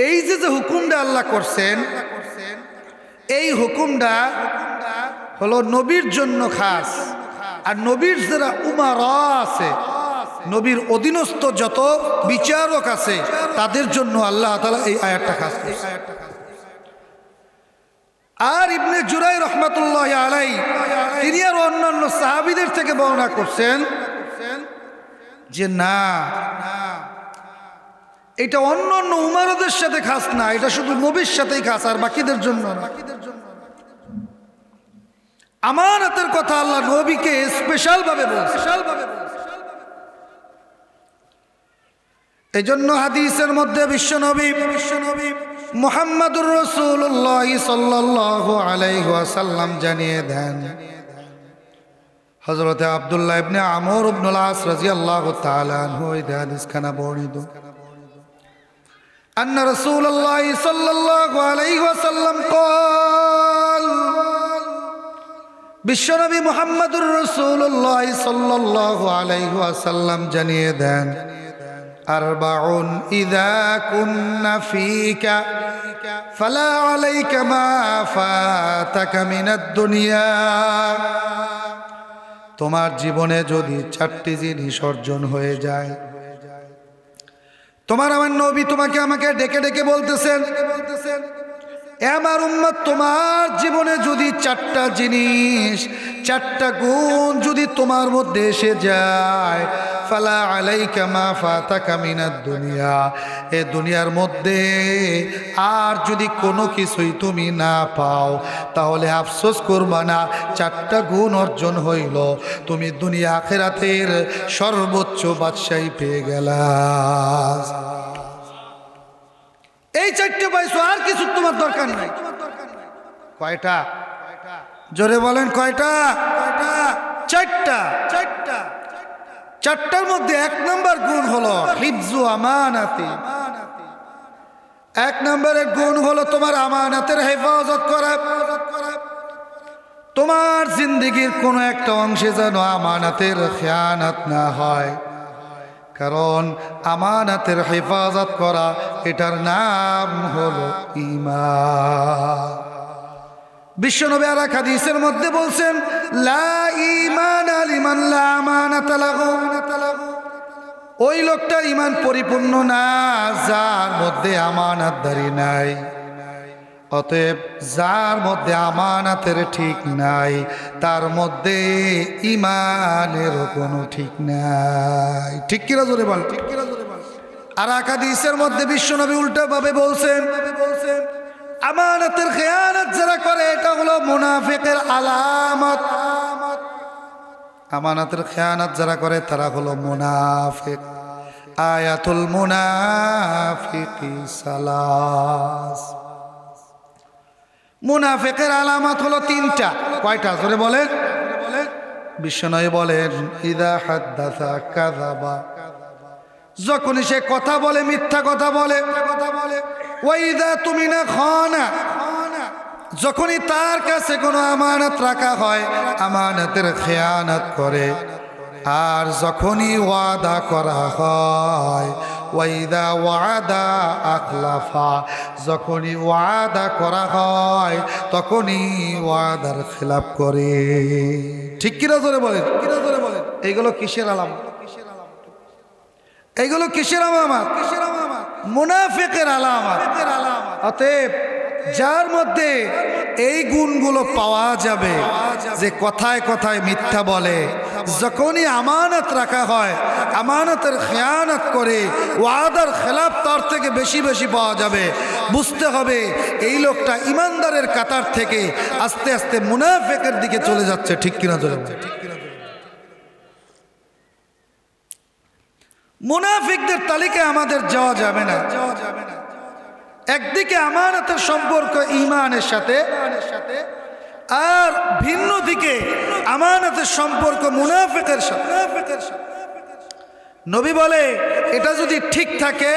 এই যে হুকুমটা আল্লাহ করছেন, এই হুকুমটা হলো নবীর জন্য খাস। আর নবীর যারা উমারা আছে, নবীর অধীনস্থ যত বিচারক আছে, তাদের জন্য আল্লাহ তাআলা এই আয়াতটা খাস করছে। আর ইবনে জুরাই রহমাতুল্লাহি আলাইহি তিনি আর অন্যান্য সাহাবীদের থেকে বর্ণনা করছেন যে না, এটা অন্যান্য উমারদের সাথে খাস না, এটা শুধু নবীর সাথেই খাস, আর বাকিদের জন্য না। আমানতের কথা আল্লাহ নবীকে স্পেশাল ভাবে বলছে। এই জন্য হাদিসের মধ্যে বিশ্বনবী মুহাম্মদুর রাসূলুল্লাহ সাল্লাল্লাহু আলাইহি ওয়াসাল্লাম জানিয়ে দেন, হযরত আব্দুল্লাহ ইবনে আমর ইবনুল আস রাদিয়াল্লাহু তাআলা আনহু এই হাদিসখানা বর্ণিত, আন্না রাসূলুল্লাহ সাল্লাল্লাহু আলাইহি ওয়াসাল্লাম قال, বিশ্বনবী মুহাম্মদুর রাসূলুল্লাহ সাল্লাল্লাহু আলাইহি ওয়াসাল্লাম জানিয়ে দেন, আরবাউন ইযা কুন্না ফীকা ফালা আলাইকা মা ফাতাকা মিনাদ দুনিয়া, তোমার জীবনে যদি চারটি জিনিস অর্জন হয়ে যায়, তোমার আমার নবী তোমাকে আমাকে ডেকে ডেকে বলতেছেন, এ আমার উম্মত, তোমার জীবনে যদি চারটা জিনিস, চারটা গুণ যদি তোমার মধ্যে এসে যায়, ফালা আলাইকা মা ফাতাকা মিনাদ দুনিয়া, এ দুনিয়ার মধ্যে আর যদি কোনো কিছুই তুমি না পাও, তাহলে আফসোস করবা না, চারটা গুণ অর্জন হইল, তুমি দুনিয়া আখিরাতের সর্বোচ্চ বাদশাহী পেয়ে গেলা। এই চারটে পাইছো, আর কিছু তোমার দরকার নাই। কয়টা? জোরে বলেন কয়টা? চারটা। চারটার মধ্যে এক নম্বর গুণ হলো হিফজু আমানাতি। এক নম্বরের গুণ হলো তোমার আমানাতের হেফাজত করা। তোমার জিন্দেগির কোনো একটা অংশে যেন আমানাতের খেয়ানত না হয়, কারণ আমানাতের হেফাজত করা এটার নাম হলো ঈমান। বিশ্বনবী আর এক হাদিসের মধ্যে বলছেন, লা ঈমানা লিমান লা আমানাতা লাহু, ওই লোকটার ঈমান পরিপূর্ণ না যার মধ্যে আমানতদারি নাই। অতএব যার মধ্যে আমানতের ঠিক নাই, তার মধ্যে ঈমানের কোনো ঠিক নাই। ঠিক কিনা জোরে বল, ঠিক কিনা জোরে বল। আর এক হাদিসের মধ্যে বিশ্বনবী উল্টা ভাবে বলছেন, আমানতের খেয়ানত যারা করে এটা হলো মুনাফিকের আলামত। আমানতের খেয়ানত যারা করে তারা হলো মুনাফিক। আয়াতুল মুনাফিকি সালাস। মুনাফিকের আলামত হলো তিনটা। কয়টা জোরে বলেন? বিশ্বনবী বলেন ইদা হাদ্দাসা কাযাবা, যখনই সে কথা বলে মিথ্যা কথা বলে, ওয়া ইদা তুমিনা খানা, যখনই তার কাছে কোনো আমানত রাখা হয় আমানতের খেয়ানত করে, আর যখনই ওয়াদা করা হয় ওয়াইদা ওয়াদা আখলাফা, যখনই ওয়াদা করা হয় তখনই ওয়াদার খেলাপ করে। ঠিক কিনা জোরে বলেন, এইগুলো কিসের আলামত? এইগুলো কিসের আলামত? মুনাফিকের আলামত। অতএব যার মধ্যে এই গুণগুলো পাওয়া যাবে, যে কথায় কথায় মিথ্যা বলে, যখনই আমানত রাখা হয় আমানতের খেয়ানত করে, ওয়াদার খেলাফ তার থেকে বেশি বেশি পাওয়া যাবে, বুঝতে হবে এই লোকটা ইমানদারের কাতার থেকে আস্তে আস্তে মুনাফিকের দিকে চলে যাচ্ছে। ঠিক কিনা জোরে? মুনাফিকদের তালিকায় আমাদের যাওয়া যাবে না। একদিকে আমানতের সম্পর্ক ঈমানের সাথে, আর ভিন্ন দিকে আমানতের সম্পর্ক মুনাফিকের সাথে। নবী বলে এটা যদি ঠিক থাকে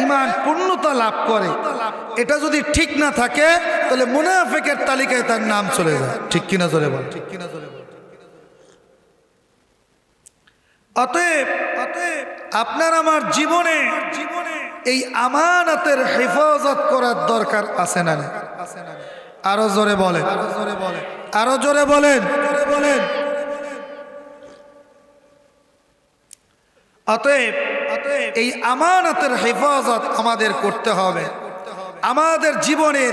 ঈমান পূর্ণতা লাভ করে, এটা যদি ঠিক না থাকে তাহলে মুনাফিকের তালিকায় তার নাম চলে যায়। ঠিক কিনা জোরে বল? অতএব আপনার আমার জীবনে এই আমানতের হেফাজত করার দরকার আছে না? আরো জোরে বলেন, আরো জোরে বলেন। অতএব এই আমানতের হেফাজত আমাদের করতে হবে। আমাদের জীবনের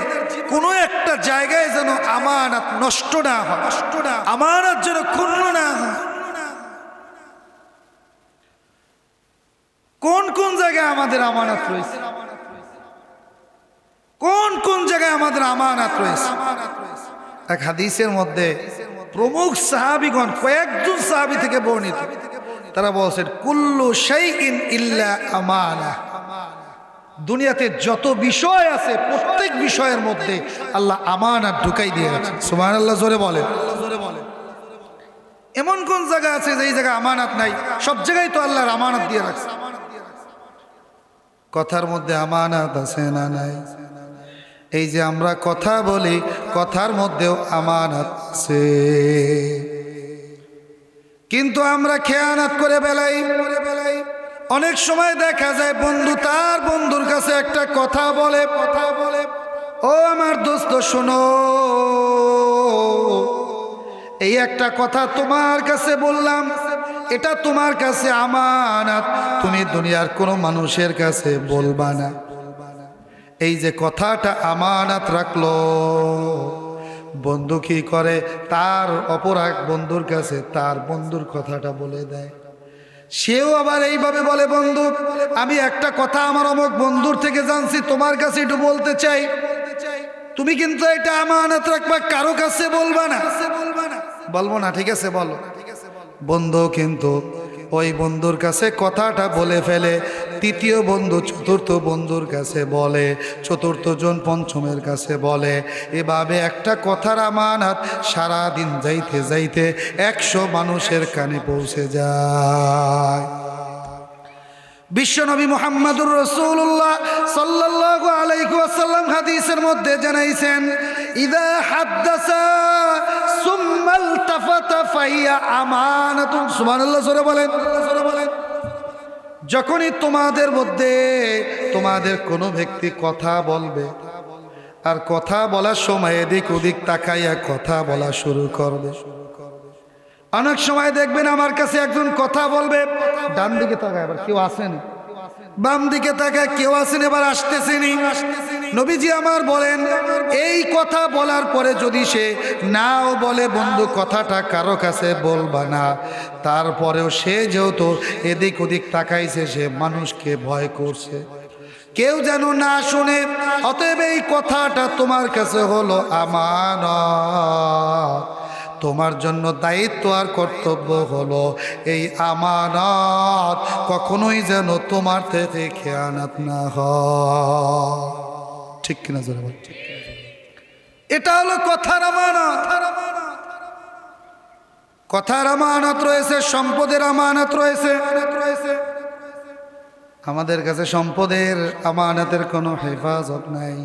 কোনো একটা জায়গায় যেন আমানত নষ্ট না হয়, আমানত যেন ক্ষুণ্ণ না হয়। কোন কোন জায়গায় আমাদের আমানত রয়েছে? কোন কোন জায়গায় আমাদের আমানত রয়েছে? এক হাদিসের মধ্যে প্রমুখ সাহাবীগণ, কয়েকজন সাহাবী থেকে বর্ণিত, তারা বলছেন কুল্লু শাইইন ইল্লা আমানা। দুনিয়াতে যত বিষয় আছে প্রত্যেক বিষয়ের মধ্যে আল্লাহ আমানত ঢুকাই দিয়ে গেছেন। সুবহানাল্লাহ জোরে বলেন। এমন কোন জায়গা আছে যে এই জায়গায় আমানত নাই? সব জায়গায় তো আল্লাহর আমানত দিয়ে রাখছে। কথার মধ্যে আমানত আছে না নাই? এই যে আমরা কথা বলি, কথার মধ্যেও আমানত আছে, কিন্তু আমরা খেয়ানত করে বেলাই। অনেক সময় দেখা যায় বন্ধু তার বন্ধুর কাছে একটা কথা বলে, ও আমার দোস্ত শোনো, এই একটা কথা তোমার কাছে বললাম, এটা তোমার কাছে আমানত, তুমি দুনিয়ার কোনো মানুষের কাছে বলবা না। এই যে কথাটা আমানত রাখলো, বন্ধু কি করে? তার অপর এক বন্ধুর কাছে তার বন্ধুর কথাটা বলে দেয়। সেও আবার এইভাবে বলে, বন্ধু আমি একটা কথা আমার অমুক বন্ধুর থেকে জানছি, তোমার কাছে একটু বলতে চাই, তুমি কিন্তু এটা আমানত রাখবা, কারো কাছে বলবা না। বলবো না, ঠিক আছে বলো। বন্ধু কিন্তু ওই বন্ধুর কাছে কথাটা বলে ফেলে, তৃতীয় বন্ধু চতুর্থ বন্ধুর কাছে বলে, চতুর্থ জন পঞ্চমের কাছে বলে। এভাবে একটা কথার আমানত সারা দিন যাইতে যাইতে 100 মানুষের কানে পৌঁছে যায়। বিশ্বনবী মুহাম্মদুর রাসূলুল্লাহ সাল্লাল্লাহু আলাইহি ওয়াসাল্লাম হাদিসের মধ্যে জানাইছেন, ইযা হাদ্দাসা সুম্মাল তাফাতা ফাহিয়া আমানাতুন। সুবহানাল্লাহ জোরে বলেন। যখনই তোমাদের মধ্যে তোমাদের কোনো ব্যক্তি কথা বলবে, আর কথা বলার সময় এদিক ওদিক তাকাইয়া কথা বলা শুরু করবে। অনেক সময় দেখবেন আমার কাছে একজন কথা বলবে, ডান দিকে তাকায় আবার কেউ আসেন, বাম দিকে তাকায় কেউ আসেন, এবার আসতেছেনি। নবীজি আমার বলেন, এই কথা বলার পরে যদি সে নাও বলে বন্ধু কথাটা কারো কাছে বলবা না, তারপরেও সে যেহেতু এদিক ওদিক তাকাইছে, সে মানুষকে ভয় করছে, কেউ যেন না শুনে। অতএব এই কথাটা তোমার কাছে হলো আমানত। তোমার জন্য দায়িত্ব আর কর্তব্য হলো এই আমানত কখনোই যেন তোমার থেকে খেয়ানত না হয়। ঠিক কিনা জোরে বল? এটা হলো কথার আমানত। কথার আমানত রয়েছে, সম্পদের আমানত রয়েছে। আমাদের কাছে সম্পদের আমানতের কোনো হেফাজত নাই।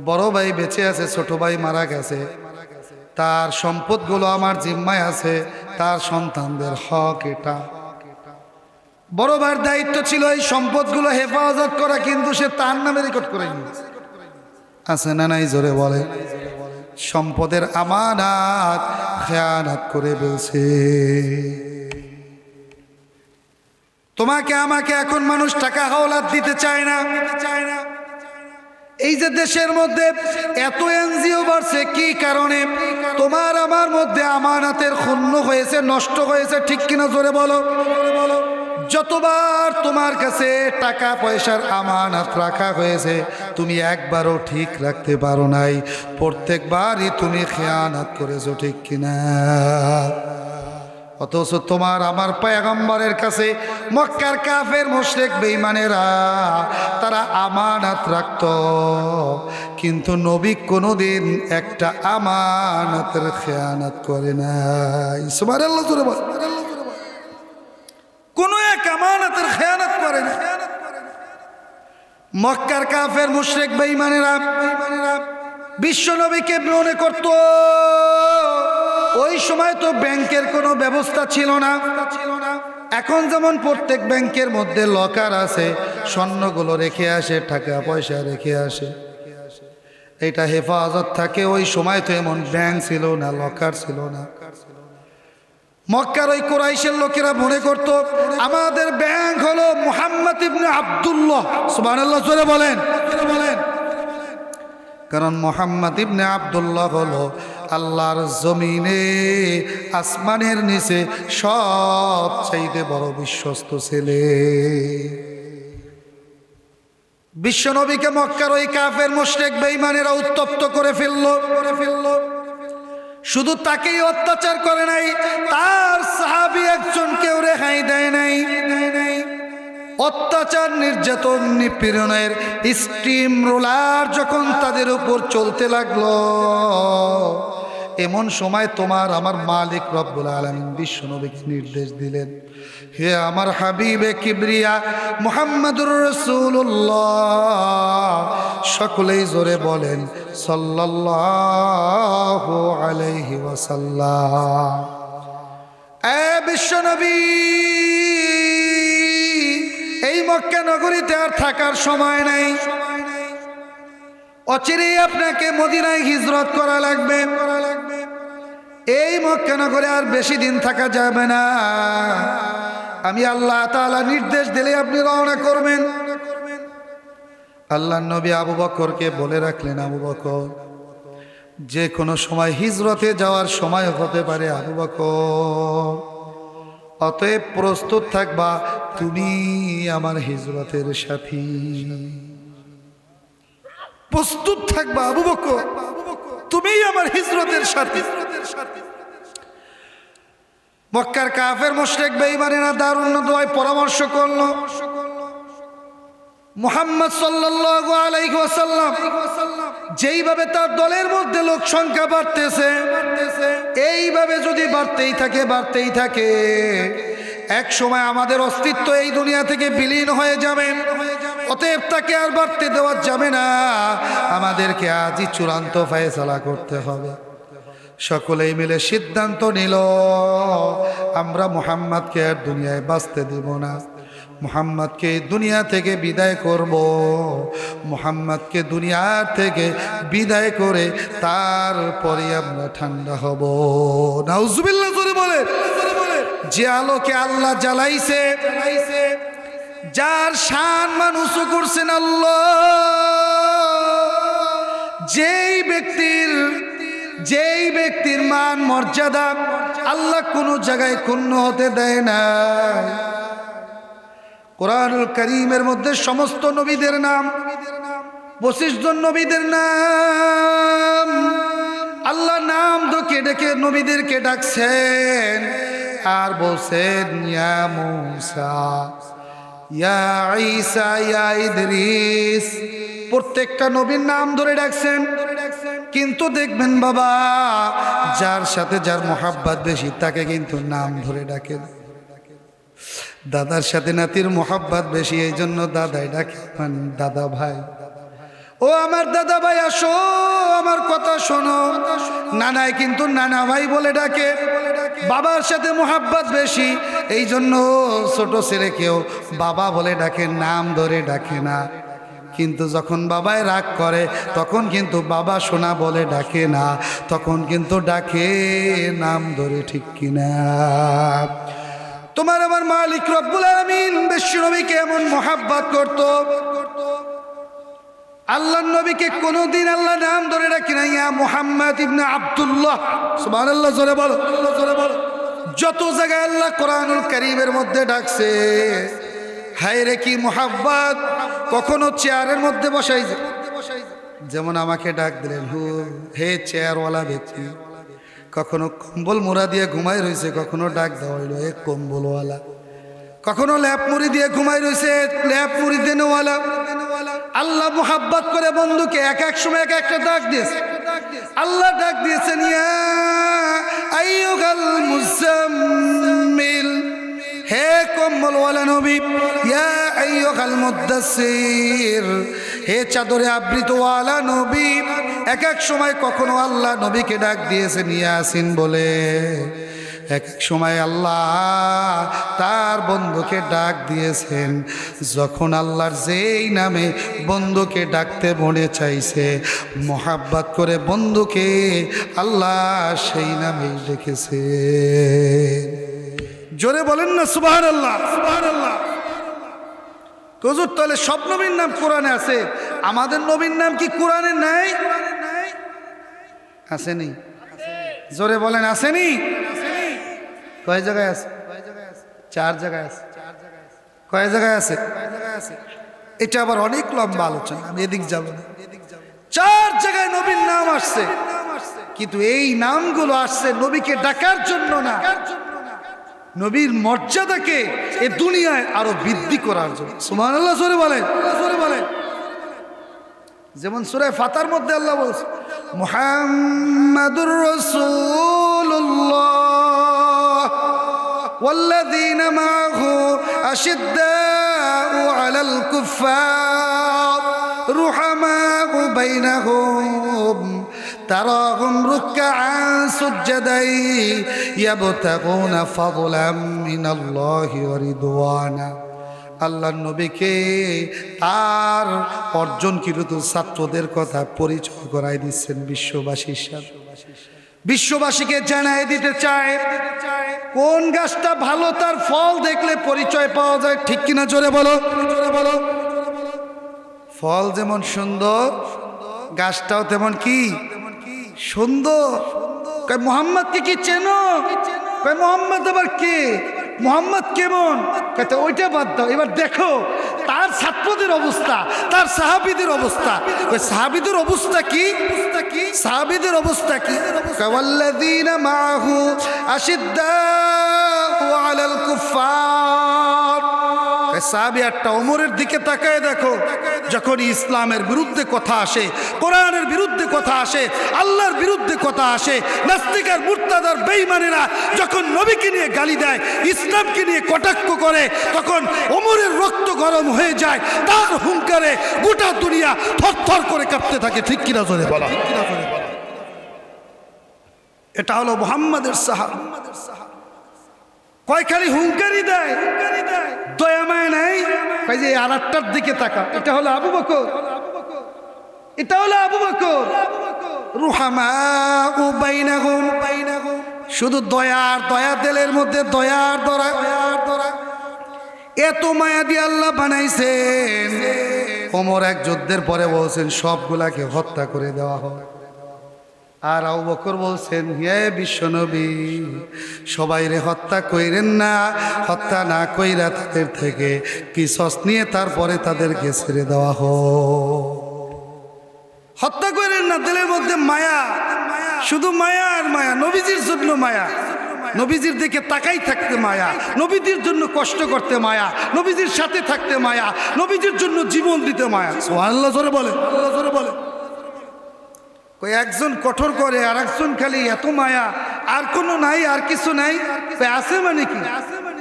বড় ভাই বেঁচে আছে, ছোট ভাই মারা গেছে, তার সম্পদগুলো আমার জিম্মায় আছে, তার সন্তানদের হক এটা। বড় ভাইয়ের দায়িত্ব ছিল এই সম্পদগুলো হেফাজত করা, কিন্তু সে তার নামে রেকর্ড করে নিয়েছে। আছে না নাই? জোরে বলে। সম্পদের আমানত খেয়ানত করে বলছে। তোমাকে আমাকে এখন মানুষ টাকা হাওলাত দিতে চায় না। এই যে দেশের মধ্যে এত এনজিও বাড়ছে, কি কারণে? তোমার আমার মধ্যে আমানতের ক্ষুণ্ণ হয়েছে, নষ্ট হয়েছে, ঠিক কিনা? জোরে বলো। যতবার তোমার কাছে টাকা পয়সার আমানত রাখা হয়েছে, তুমি একবারও ঠিক রাখতে পারো নাই, প্রত্যেকবারই তুমি খেয়ানত করেছো, ঠিক কিনা? অথচ তোমার আমার পয়গম্বরের কাছে মক্কার কাফের মুশরিক বেঈমানেরা তারা আমানত রাখত, কিন্তু নবী কোনোদিন একটা আমানতের খেয়ানত করে নাই। সুবহানাল্লাহ, জোরে বল। কোনো এক আমানতের খেয়ানত করে না। মক্কার কাফের মুশরিক বেঈমানেরা বিশ্ব নবীকে মনে করত, ওই সময় তো ব্যাংকের কোনো ব্যবস্থা ছিল না। এখন যেমন প্রত্যেক ব্যাংকের মধ্যে লকার আছে, স্বর্ণগুলো রেখে আসে, টাকা পয়সা রেখে আসে, এটা হেফাজত থাকে। ওই সময় তো এমন ব্যাংক ছিল না, লকার ছিল না। মক্কার ওই কুরাইশের লোকেরা মনে করত আমাদের ব্যাংক হলো মুহাম্মদ ইবনে আব্দুল্লাহ। সুবহানাল্লাহ, জোরে বলেন। কারণ মুহাম্মদ ইবনে আব্দুল্লাহ হলো আল্লাহর জমিনে আসমানের নিচে সবচাইতে বড় বিশ্বস্ত ছেলে। বিশ্বনবীকে মক্কার ওই কাফের মুশরিক বেঈমানেরা উত্তপ্ত করে ফেললো। শুধু তাকেই অত্যাচার করে নাই, তার সাহাবী একজনকেও রেহাই দেয় নাই। অত্যাচার, নির্যাতন, নিপীড়নের স্টিম রোলার যখন তাদের উপর চলতে লাগলো, এমন সময় তোমার আমার মালিক রব্বুল আলামিন বিশ্বনবীকে নির্দেশ দিলেন, হে আমার হাবিবে কিবরিয়া মুহাম্মাদুর রাসূলুল্লাহ, সকলেই জোরে বলেন সাল্লাল্লাহু আলাইহি ওয়াসাল্লাম। এ বিশ্বনবী, এই মক্কা নগরীতে আর থাকার সময় নাই, অচিরেই আপনাকে মদিনায় হিজরত করা লাগবে। এই মক্কা নগরে আর বেশি দিন থাকা যাবে না। আমি আল্লাহ তাআলা নির্দেশ দিলে আপনি রওনা করবেন। আল্লাহর নবী আবু বকরকে বলে রাখলেন, আবু বকর, যে কোনো সময় হিজরতে যাওয়ার সময় হতে পারে আবু বকর, অতএব প্রস্তুত থাকবা, তুমি আমার হিজরতের সাথী। প্রস্তুত থাকবা আবু বকর, তুমি আমার হিজরতের সাথী। মক্কার কাফের মুশরিক বেঈমানেরা দারুণ দোয়ায় পরামর্শ করলো। মুহাম্মদ সাল্লাল্লাহু আলাইহি ওয়াসাল্লাম যেইভাবে তার দলের মধ্যে লোক সংখ্যা বাড়তেছে, এইভাবে যদি বাড়তেই থাকে, এক সময় আমাদের অস্তিত্ব এই দুনিয়া থেকে বিলীন হয়ে যাবে। অতএব তাকে আর বাড়তে দেওয়া যাবে না, আমাদেরকে আজই চূড়ান্ত ফয়সালা করতে হবে। সকলেই মিলে সিদ্ধান্ত নিল, আমরা মুহাম্মদকে আর দুনিয়ায় বাঁচতে দিব না, মুহাম্মদকে দুনিয়া থেকে বিদায় করব। মুহাম্মদকে দুনিয়ার থেকে বিদায় করে তারপরে আমরা ঠান্ডা হব। নাউজুবিল্লাহ, জোরে বলে। যে আলোকে আল্লাহ জ্বালাইছে, যার শান মানুষ করছেন আল্লাহ, যেই ব্যক্তির মান মর্যাদা আল্লাহ কোন জায়গায় ক্ষুণ্ণ হতে দেয় না। কোরআনুল কারীমের মধ্যে সমস্ত নবীদের নাম, 25 জন নবীদের নাম আল্লাহ নাম ধরে ডেকে নবীদেরকে ডাকছেন আর বলছেন, ইয়া মূসা, ইয়া ঈসা, ইয়া ইদ্রিস। প্রত্যেকটা নবীর নাম ধরে ডাকছেন, কিন্তু দেখবেন বাবা, যার সাথে যার মোহাব্বত বেশি তাকে কিন্তু নাম ধরে ডাকে না। দাদার সাথে নাতির মোহাব্বত বেশি, এই জন্য দাদাই ডাকে, মানে দাদা ভাই, ও আমার দাদা ভাই আসো আমার কথা শোনো। নানাই কিন্তু নানা ভাই বলে ডাকে। বাবার সাথে মোহাব্বত বেশি, এই জন্য ছোট ছেলেকেও বাবা বলে ডাকে, নাম ধরে ডাকে না। কিন্তু যখন বাবাই রাগ করে তখন কিন্তু বাবা সোনা বলে ডাকে না, তখন কিন্তু ডাকে নাম ধরে, ঠিক কিনা? তোমার আমার মালিক রব্বুল আলামিন বিশ্বনবীকে এমন মোহাব্বত করত, আল্লাহর নবীকে কোনোদিন আল্লাহ নাম ধরে ডাকে না। ইয়া মুহাম্মদ ইবনে আব্দুল্লাহ, সুবহানাল্লাহ, জোরে বলো, জোরে বলো। যত জায়গায় আল্লাহ কোরআনুল কারীমের মধ্যে ডাকছে, হায় রে কি মোহাব্বত! কখনো চেয়ারের মধ্যে বসাই, যেমন আমাকে ডাক দিলেন, হে চেয়ারওয়ালা ব্যক্তি। কখনো কম্বল মোড়া দিয়ে ঘুমাই রয়েছে, কখনো ডাক দেওয়া হইল এ কম্বলওয়ালা। কখনো ল্যাপ মুড়ি দিয়ে ঘুমাই রয়েছে, ল্যাপ মুড়ি দেনওয়ালা। আল্লাহ মোহাব্বত করে বন্ধুকে এক এক সময় এক একটা ডাক দিয়েছে। আল্লাহ ডাক দিয়েছেন, ইয়া আইয়ুহাল মুজাম্মিল, হে কম্বলওয়ালা নবী। ইয়া আইয়ুহাল মুদ্দাসসির, হে চাদরে আবৃতওয়ালা নবী। এক এক সময় কখনো আল্লাহ নবীকে ডাক দিয়েছেন ইয়াসিন বলে, এক এক সময় আল্লাহ তার বন্ধুকে ডাক দিয়েছেন। যখন আল্লাহর যেই নামে বন্ধুকে ডাকতে মনে চাইছে, মোহাব্বত করে বন্ধুকে আল্লাহ সেই নামেই ডেকেছে। জোরে বলেন না সুবহানাল্লাহ, সুবহানাল্লাহ। হুজুর, তাহলে সব নবীর নাম কোরআনে আছে, আমাদের নবীর নাম কি কোরআনে নাই? আসেনি? জোরে বলেন, আসেনি? কয় জায়গায় আছে? 4 জায়গায় আছে। কয় জায়গায় আছে? এটা আবার অনেক লম্বা আলোচনা, আমি এদিক যাব না। 4 জায়গায় নবীর নাম আসছে, কিন্তু এই নামগুলো আসছে নবীকে ডাকার জন্য না, নবীর মর্যাদাকে এই দুনিয়ায় আরো বৃদ্ধি করার জন্য। সুবহানাল্লাহ, জোরে বলেন, জোরে বলেন। যেমন সূরা ফাতার মধ্যে আল্লাহ বলছে, মুহাম্মাদুর রাসূলুল্লাহ ওয়াল্লাযীনা মাআহু আশিদ্দাউ আলাল কুফফার রুহামাউ বাইনাহুম তারাহুম রুকআন সুজদাই ইয়াবতাগুনা ফাদলাম মিনাল্লাহি ওয়া রিদওয়ানা। আল্লাহর নবীকে তার অর্জনকৃত ছাত্রদের কথা পরিচয় করাই দিচ্ছেন বিশ্ববাসীর সাথে। বিশ্ববাসীকে জানাই দিতে চায় কোন গাছটা ভালো তার ফল দেখলে পরিচয় পাওয়া যায়, ঠিক কিনা? জোরে বলো, জোরে বলো। ফল যেমন সুন্দর, গাছটাও তেমন কি সুন্দর। কয় মুহাম্মদকে কি চেনো? কয় মুহাম্মদ আবার কে? মুহাম্মদ কেমন? কয় ওইটা বাদ দাও, এবার দেখো তার ছাত্রদের অবস্থা, তার সাহাবীদের অবস্থা। কয় সাহাবীদের অবস্থা কি? সাহাবীদের অবস্থা কি? কয় ওয়াল্লাযীনা মাআহু আশিদ্দাউ আলাল কুফফার। সাহাবী একটা ওমরের দিকে তাকায় দেখো, যখন ইসলামের বিরুদ্ধে কথা আসে, কোরআনের বিরুদ্ধে কথা আসে, আল্লাহর বিরুদ্ধে কথা আসে, নাস্তিক আর মুরতাদ আর বেঈমানেরা যখন নবীকে নিয়ে গালি দেয়, ইসলামকে নিয়ে কটাক্ষ করে, তখন ওমরের রক্ত গরম হয়ে যায়। তার হুঙ্কারে গোটা দুনিয়া থরথর করে কাঁপতে থাকে, ঠিক কিনা? জোরে বলা। এটা হলো মুহাম্মাদের সাহাবা। কয়খানি হুঙ্কারি দেয়, দয়া মায় নাই। কয় যে আর একটার দিকে তাকা, এটা হলো আবু বকর, এটা হলো আবু বকর। রুহামাউ বাইনাহুম, শুধু দয়ার দয়া, দিলের মধ্যে দয়ার দরা। এত মায়া দিয়ে আল্লাহ বানাইছেন। ওমর এক যুদ্ধের পরে বলছেন সবগুলাকে হত্যা করে দেওয়া হয়। আর আবু বকর বলছেন, হে বিশ্বনবী, সবাইরে হত্যা কইরেন না, হত্যা না কইরা তাদের থেকে কিসস নিয়ে তারপরে তাদেরকে ছেড়ে দেওয়া হোক। হত্যা করেন না, দিলের মধ্যে মায়া, শুধু মায়া আর মায়া, নবীজির জন্য মায়া, নবীজির দিকে তাকাই থাকতে মায়া, নবীজির জন্য কষ্ট করতে মায়া, নবীজির সাথে থাকতে মায়া, নবীজির জন্য জীবন দিতে মায়া। সুবহানাল্লাহ, জোরে বলে, আল্লাহ জোরে বলে। কই একজন কঠোর করে আর একজন খালি এত মায়া, আর কোনো নাই, আর কিছু নাই, আছে মানে কি?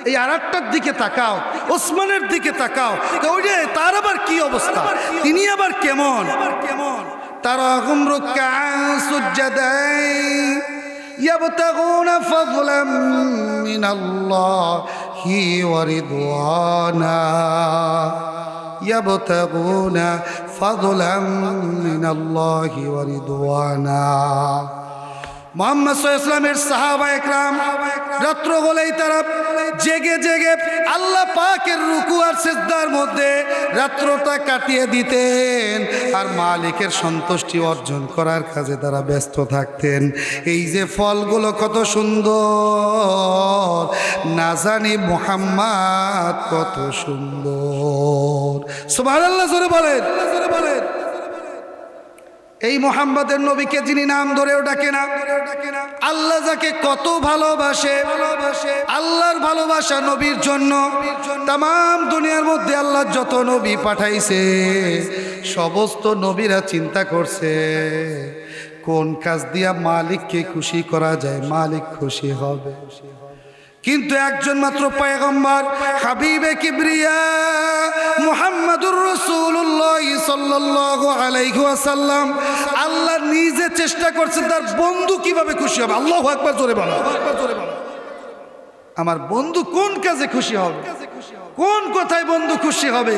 এই আরেকটার দিকে তাকাও, ওসমানের দিকে তাকাও, তো ওই যে তার আবার কি অবস্থা, তিনি আবার কেমন? তারাহুম রুকআন সুজদাই ইয়াবতাগুনা ফাযলাম মিনাল্লাহি ওয়া রিদওয়ানা ইয়াবতাগুনা ফাযলাম মিনাল্লাহি ওয়া রিদওয়ানা। মুহাম্মদ সাল্লাল্লাহু আলাইহি ওয়াসাল্লামের সাহাবা একরাম রাত্র হলেই তারা জেগে জেগে আল্লাহ পাকের রুকু আর সিজদার মধ্যে রাত্রটা কাটিয়ে দিতেন আর মালিকের সন্তুষ্টি অর্জন করার কাজে তারা ব্যস্ত থাকতেন। এই যে ফলগুলো কত সুন্দর, না জানি মুহাম্মদ কত সুন্দর। সুবহানাল্লাহ, জোরে বলেন, জোরে বলেন। এই মুহাম্মদের নবীকে যিনি নাম ধরেও ডাকে না, আল্লাহ যাকে কত ভালোবাসে, আল্লাহর ভালোবাসা নবীর জন্য তাম দুনিয়ার মধ্যে আল্লাহ যত নবী পাঠাইছে সমস্ত নবীরা চিন্তা করছে কোন কাজ দিয়া মালিককে খুশি করা যায়, মালিক খুশি হবে। কিন্তু একজন মাত্র পয়গম্বর হাবিবে কিবরিয়া মুহাম্মাদুর রাসূলুল্লাহ সাল্লাল্লাহু আলাইহি ওয়াসাল্লাম আল্লাহ নিজে চেষ্টা করছে তার বন্ধু কিভাবে খুশি হবে। আল্লাহু আকবার, জোরে বলো। আমার বন্ধু কোন কাজে খুশি হবে, কোন কথায় বন্ধু খুশি হবে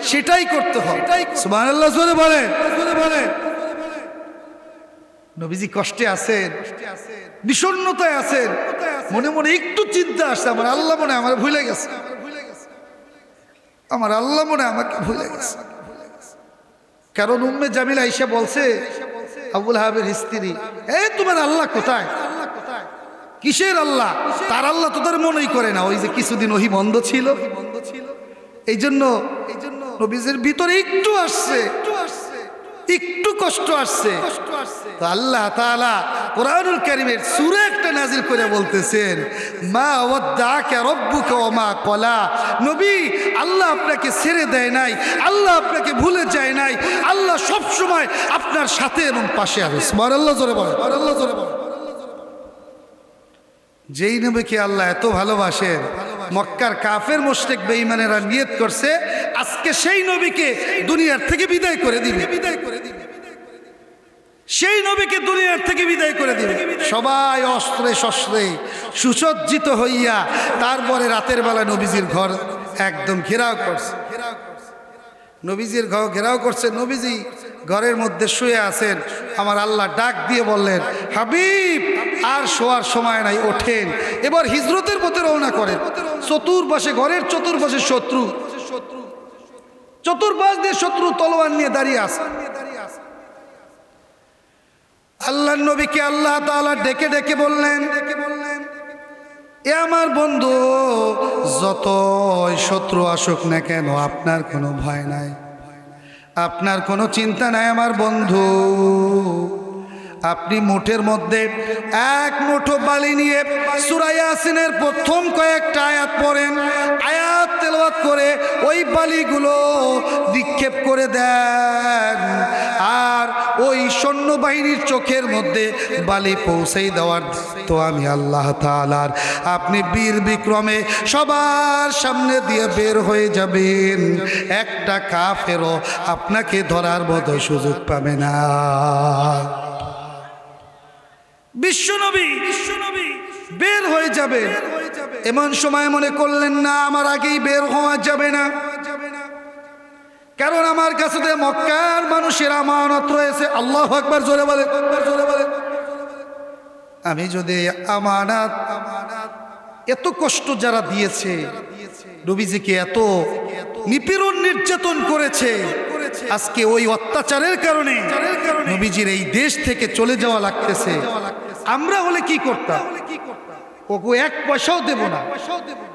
সেটাই করতে হবে। সুবহানাল্লাহ, জোরে বলেন, জোরে বলেন। নবীজি কষ্টে আছেন, বিষণ্ণতায় আছেন, মনে মনে একটু চিন্তা আসছে, আমার আল্লাহ মনে আমার ভুলে গেছে, আমার আল্লাহ মনে আমাকে ভুলে গেছে। কারণ উম্মে জামিলা আয়েশা বলছে আবুল হাবের স্ত্রী, এই তোমার আল্লাহ কোথায়? কিসের আল্লাহ? তার আল্লাহ তোদের মনেই করে না। ওই যে কিছুদিন ওহি বন্ধ ছিল, এই জন্য নবীজির ভিতরে একটু আসছে, একটু কষ্ট আসছে। তো আল্লাহ তাআলা কোরআনুল কারীমের সূরা একটা নাজিল করে বলতেছেন, মা ওয়াদ্দাকা রাব্বুকা ওয়া মা ক্বালা। নবী, আল্লাহ আপনাকে ছেড়ে দেয় নাই, আল্লাহ আপনাকে ভুলে যায় নাই, আল্লাহ সব সময় আপনার সাথে এবং পাশে আছে। সুবহানাল্লাহ, জোরে বলেন, সুবহানাল্লাহ, জোরে বলেন। যেই নবীকে আল্লাহ এত ভালোবাসেন, মক্কার কাফের মুশরিক বেঈমানেরা নিয়ত করছে আজকে সেই নবীকে দুনিয়ার থেকে বিদায় করে দিবে, সেই নবীকে দুনিয়ার থেকে বিদায় করে দিবে। সবাই অস্ত্রে শস্ত্রে সুসজ্জিত হইয়া তারপরে রাতের বেলা নবীজির ঘর একদম ঘেরাও করছে, নবীজির ঘর ঘেরাও করছে। নবীজি ঘরের মধ্যে শুয়ে আছেন, আমার আল্লাহ ডাক দিয়ে বললেন, হাবিব আর শোয়ার সময় নাই, ওঠেন, এবার হিজরতের পথে রওনা করেন। চতুর্পাশে, ঘরের চতুর্পাশে শত্রু, চতুর্পাশ দিয়ে শত্রু তলোয়ার নিয়ে দাঁড়িয়ে আছে। আল্লাহর নবীকে আল্লাহ তাআলা ডেকে ডেকে বললেন, এ আমার বন্ধু, যতই শত্রু আসুক না কেন আপনার কোনো ভয় নাই, আপনার কোনো চিন্তা নাই আমার বন্ধু। আপনি মুঠের মধ্যে এক মুঠো বালি নিয়ে সূরা ইয়াসিনের প্রথম কয়েকটা আয়াত পড়েন, আয়াত তেলাওয়াত করে ওই বালিগুলো নিক্ষেপ করে দেন, আর ওই সৈন্যবাহিনীর চোখের মধ্যে বালি পৌঁছেই দেওয়ার তো আমি আল্লাহ তাআলার। আপনি বীর বিক্রমে সবার সামনে দিয়ে বের হয়ে যাবেন, একটা কাফেরও আপনাকে ধরার মতো সুযোগ পাবে না। বিশ্বনবী বের হয়ে যাবে, এমন সময় মনে করলেন না আমার আগেই বের হওয়া যাবে না, কারণ আমার কাছে মক্কার মানুষের আমানত রয়েছে। আল্লাহু আকবার, জোরে বলে, জোরে বলে। আমি যদি আমানত, এত কষ্ট যারা দিয়েছে, নবীজিকে এত নিপীড়ন নির্যাতন করেছে, আজকে ওই অত্যাচারের কারণে নবীজির এই দেশ থেকে চলে যাওয়া লাগতেছে। আমরা হলে কি করতাম? ওকে এক পয়সাও দেব না,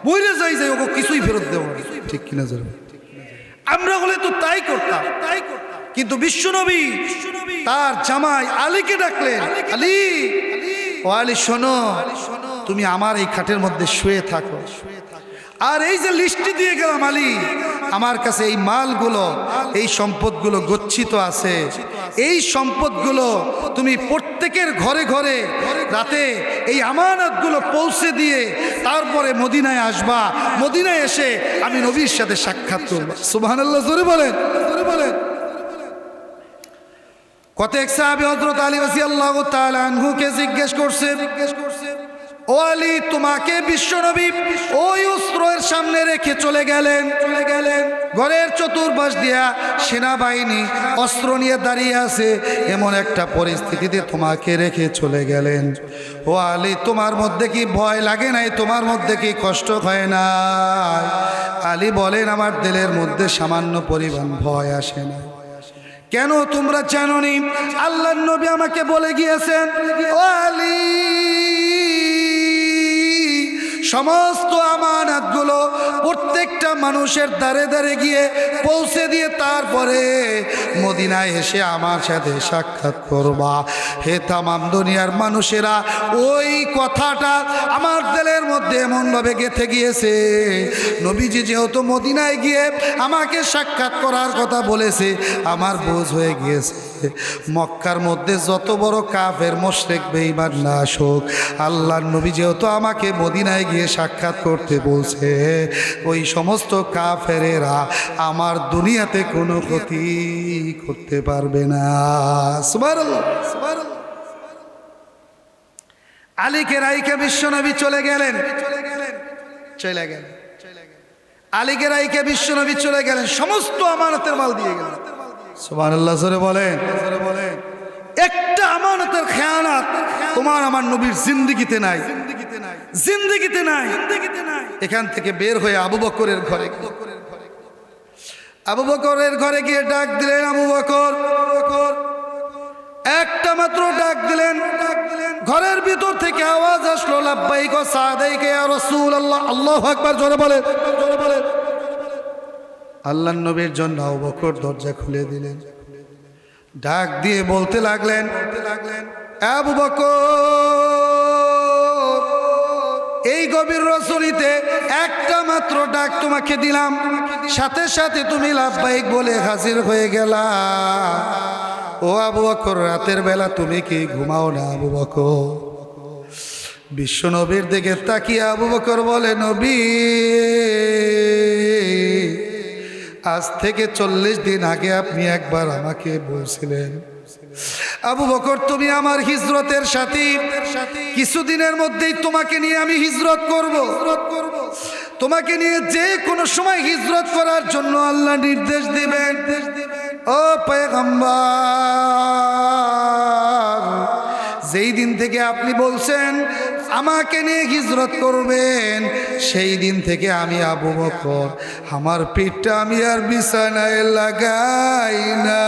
বইরে যাই যাই ওকে কিছুই ফেরত দেব না, ঠিক কিনা? আমরা হলে তো তাই করতাম। কিন্তু বিশ্বনবী তার জামাই আলীকে ডাকলেন, আলী, ও আলী শোনো, তুমি আমার এই খাটের মধ্যে শুয়ে থাকো, আর এই যে লিস্টটি দিয়ে গেলাম আলী, আমার কাছে এই মালগুলো, এই সম্পদগুলো গচ্ছিত আছে। এই সম্পদগুলো তুমি প্রত্যেকের ঘরে ঘরে রাতে এই আমানতগুলো পৌঁছে দিয়ে তারপরে মদিনায় আসবা। মদিনায় এসে আমি নবীর সাথে সাক্ষাৎ করব। সুবহানাল্লাহ, জোরে বলেন, জোরে বলেন। কতক সাহাবী হযরত আলী রাদিয়াল্লাহু তাআলা আনহুকে জিজ্ঞেস করছে, ও আলী, তোমাকে বিশ্বনবী ওই অস্ত্রের সামনে রেখে চলে গেলেন। ঘরের চতুর্পাশ দিয়া সেনাবাহিনী অস্ত্র নিয়ে দাঁড়িয়ে আছে, এমন একটা পরিস্থিতিতে তোমাকে রেখে চলে গেলেন। ও আলী, তোমার মধ্যে কি ভয় লাগে নাই? তোমার মধ্যে কি কষ্ট হয় না? আলী বলেন, আমার দিলের মধ্যে সামান্য পরিমাণ ভয় আসে না। কেন? তোমরা জানো নি আল্লাহর নবী আমাকে বলে গিয়েছেন, ও আলী, সমস্ত আমানতগুলো প্রত্যেকটা মানুষের দ্বারে দ্বারে গিয়ে পৌঁছে দিয়ে তারপরে মদিনায় এসে আমার সাথে সাক্ষাৎ করবা। হে তামাম দুনিয়ার মানুষেরা, ওই কথাটা আমার দিলের মধ্যে এমনভাবে গেঁথে গিয়েছে, নবীজি যেহেতু মদিনায় গিয়ে আমাকে সাক্ষাৎ করার কথা বলেছে, আমার বোঝ হয়ে গিয়েছে মক্কার মধ্যে যত বড় কাফের মুশরিক বেঈমান না আসুক, আল্লাহর নবী যেহেতু আমাকে মদিনায় গিয়ে সাক্ষাৎ করতে বলছে, ওই সমস্ত কাফেরেরা আমার দুনিয়াতে কোনো ক্ষতি করতে পারবে না। সুবহানাল্লাহ, সুবহানাল্লাহ। আলীকে রাইকে বিশ্বনবী চলে গেলেন। আলীকে রাইকে বিশ্বনবী চলে গেলেন, সমস্ত আমানতের মাল দিয়ে গেলেন। সুবহানাল্লাহ, জোরে বলেন। একটা আমানতের খেয়ানত তোমার আমার নবীর জিন্দেগিতে নাই, জিন্দেগিতে নাই। এখান থেকে বের হয়ে আবু বকরের ঘরে, আবু বকরের ঘরে গিয়ে ডাক দিলেন, আবু বকর। একটা মাত্র ডাক দিলেন, ঘরের ভিতর থেকে আওয়াজ আসলো, লাব্বাইক ওয়া সাদাইক ইয়া রাসূলুল্লাহ। আল্লাহু আকবার, জোরে বলেন, জোরে বলেন। আল্লাহর নবীর জন্য আবু বকর দরজা খুলে দিলেন, ডাক দিয়ে বলতে লাগলেন, আবু বকর, এই গভীর রজনীতে একটা মাত্র ডাক তোমাকে দিলাম, সাথে সাথে তুমি লাব্বাইক বলে হাজির হয়ে গেলা। ও আবু বকর, রাতের বেলা তুমি কি ঘুমাও না? আবু বকর বিশ্ব নবীর দিকে তাকিয়ে আবু বকর বলে, নবী, আজ থেকে 40 দিন আগে আপনি একবার আমাকে বলছিলেন, আবু বকর, তুমি আমার হিজরতের সাথী, কিছুদিনের মধ্যেই তোমাকে নিয়ে আমি হিজরত করব। তোমাকে নিয়ে যে কোনো সময় হিজরত করার জন্য আল্লাহ নির্দেশ দিবেন। ও পয়গম্বর, যেই দিন থেকে আপনি বলছেন আমাকে নিয়ে হিজরত করবেন, সেই দিন থেকে আমি আবু বকর আমার পিঠটা আমি আর বিছানায় লাগাই না।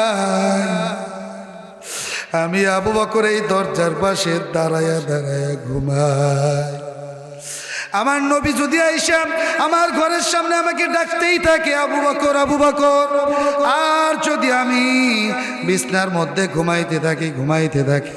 আমি আবু বকর এই দরজার পাশে দাঁড়ায়া দাঁড়ায়া ঘুমাই। আমার নবী যদি আইসা আমার ঘরের সামনে আমাকে ডাকতেই থাকে, আবু বকর, আবু বকর, আর যদি আমি বিছনার মধ্যে ঘুমাইতে থাকি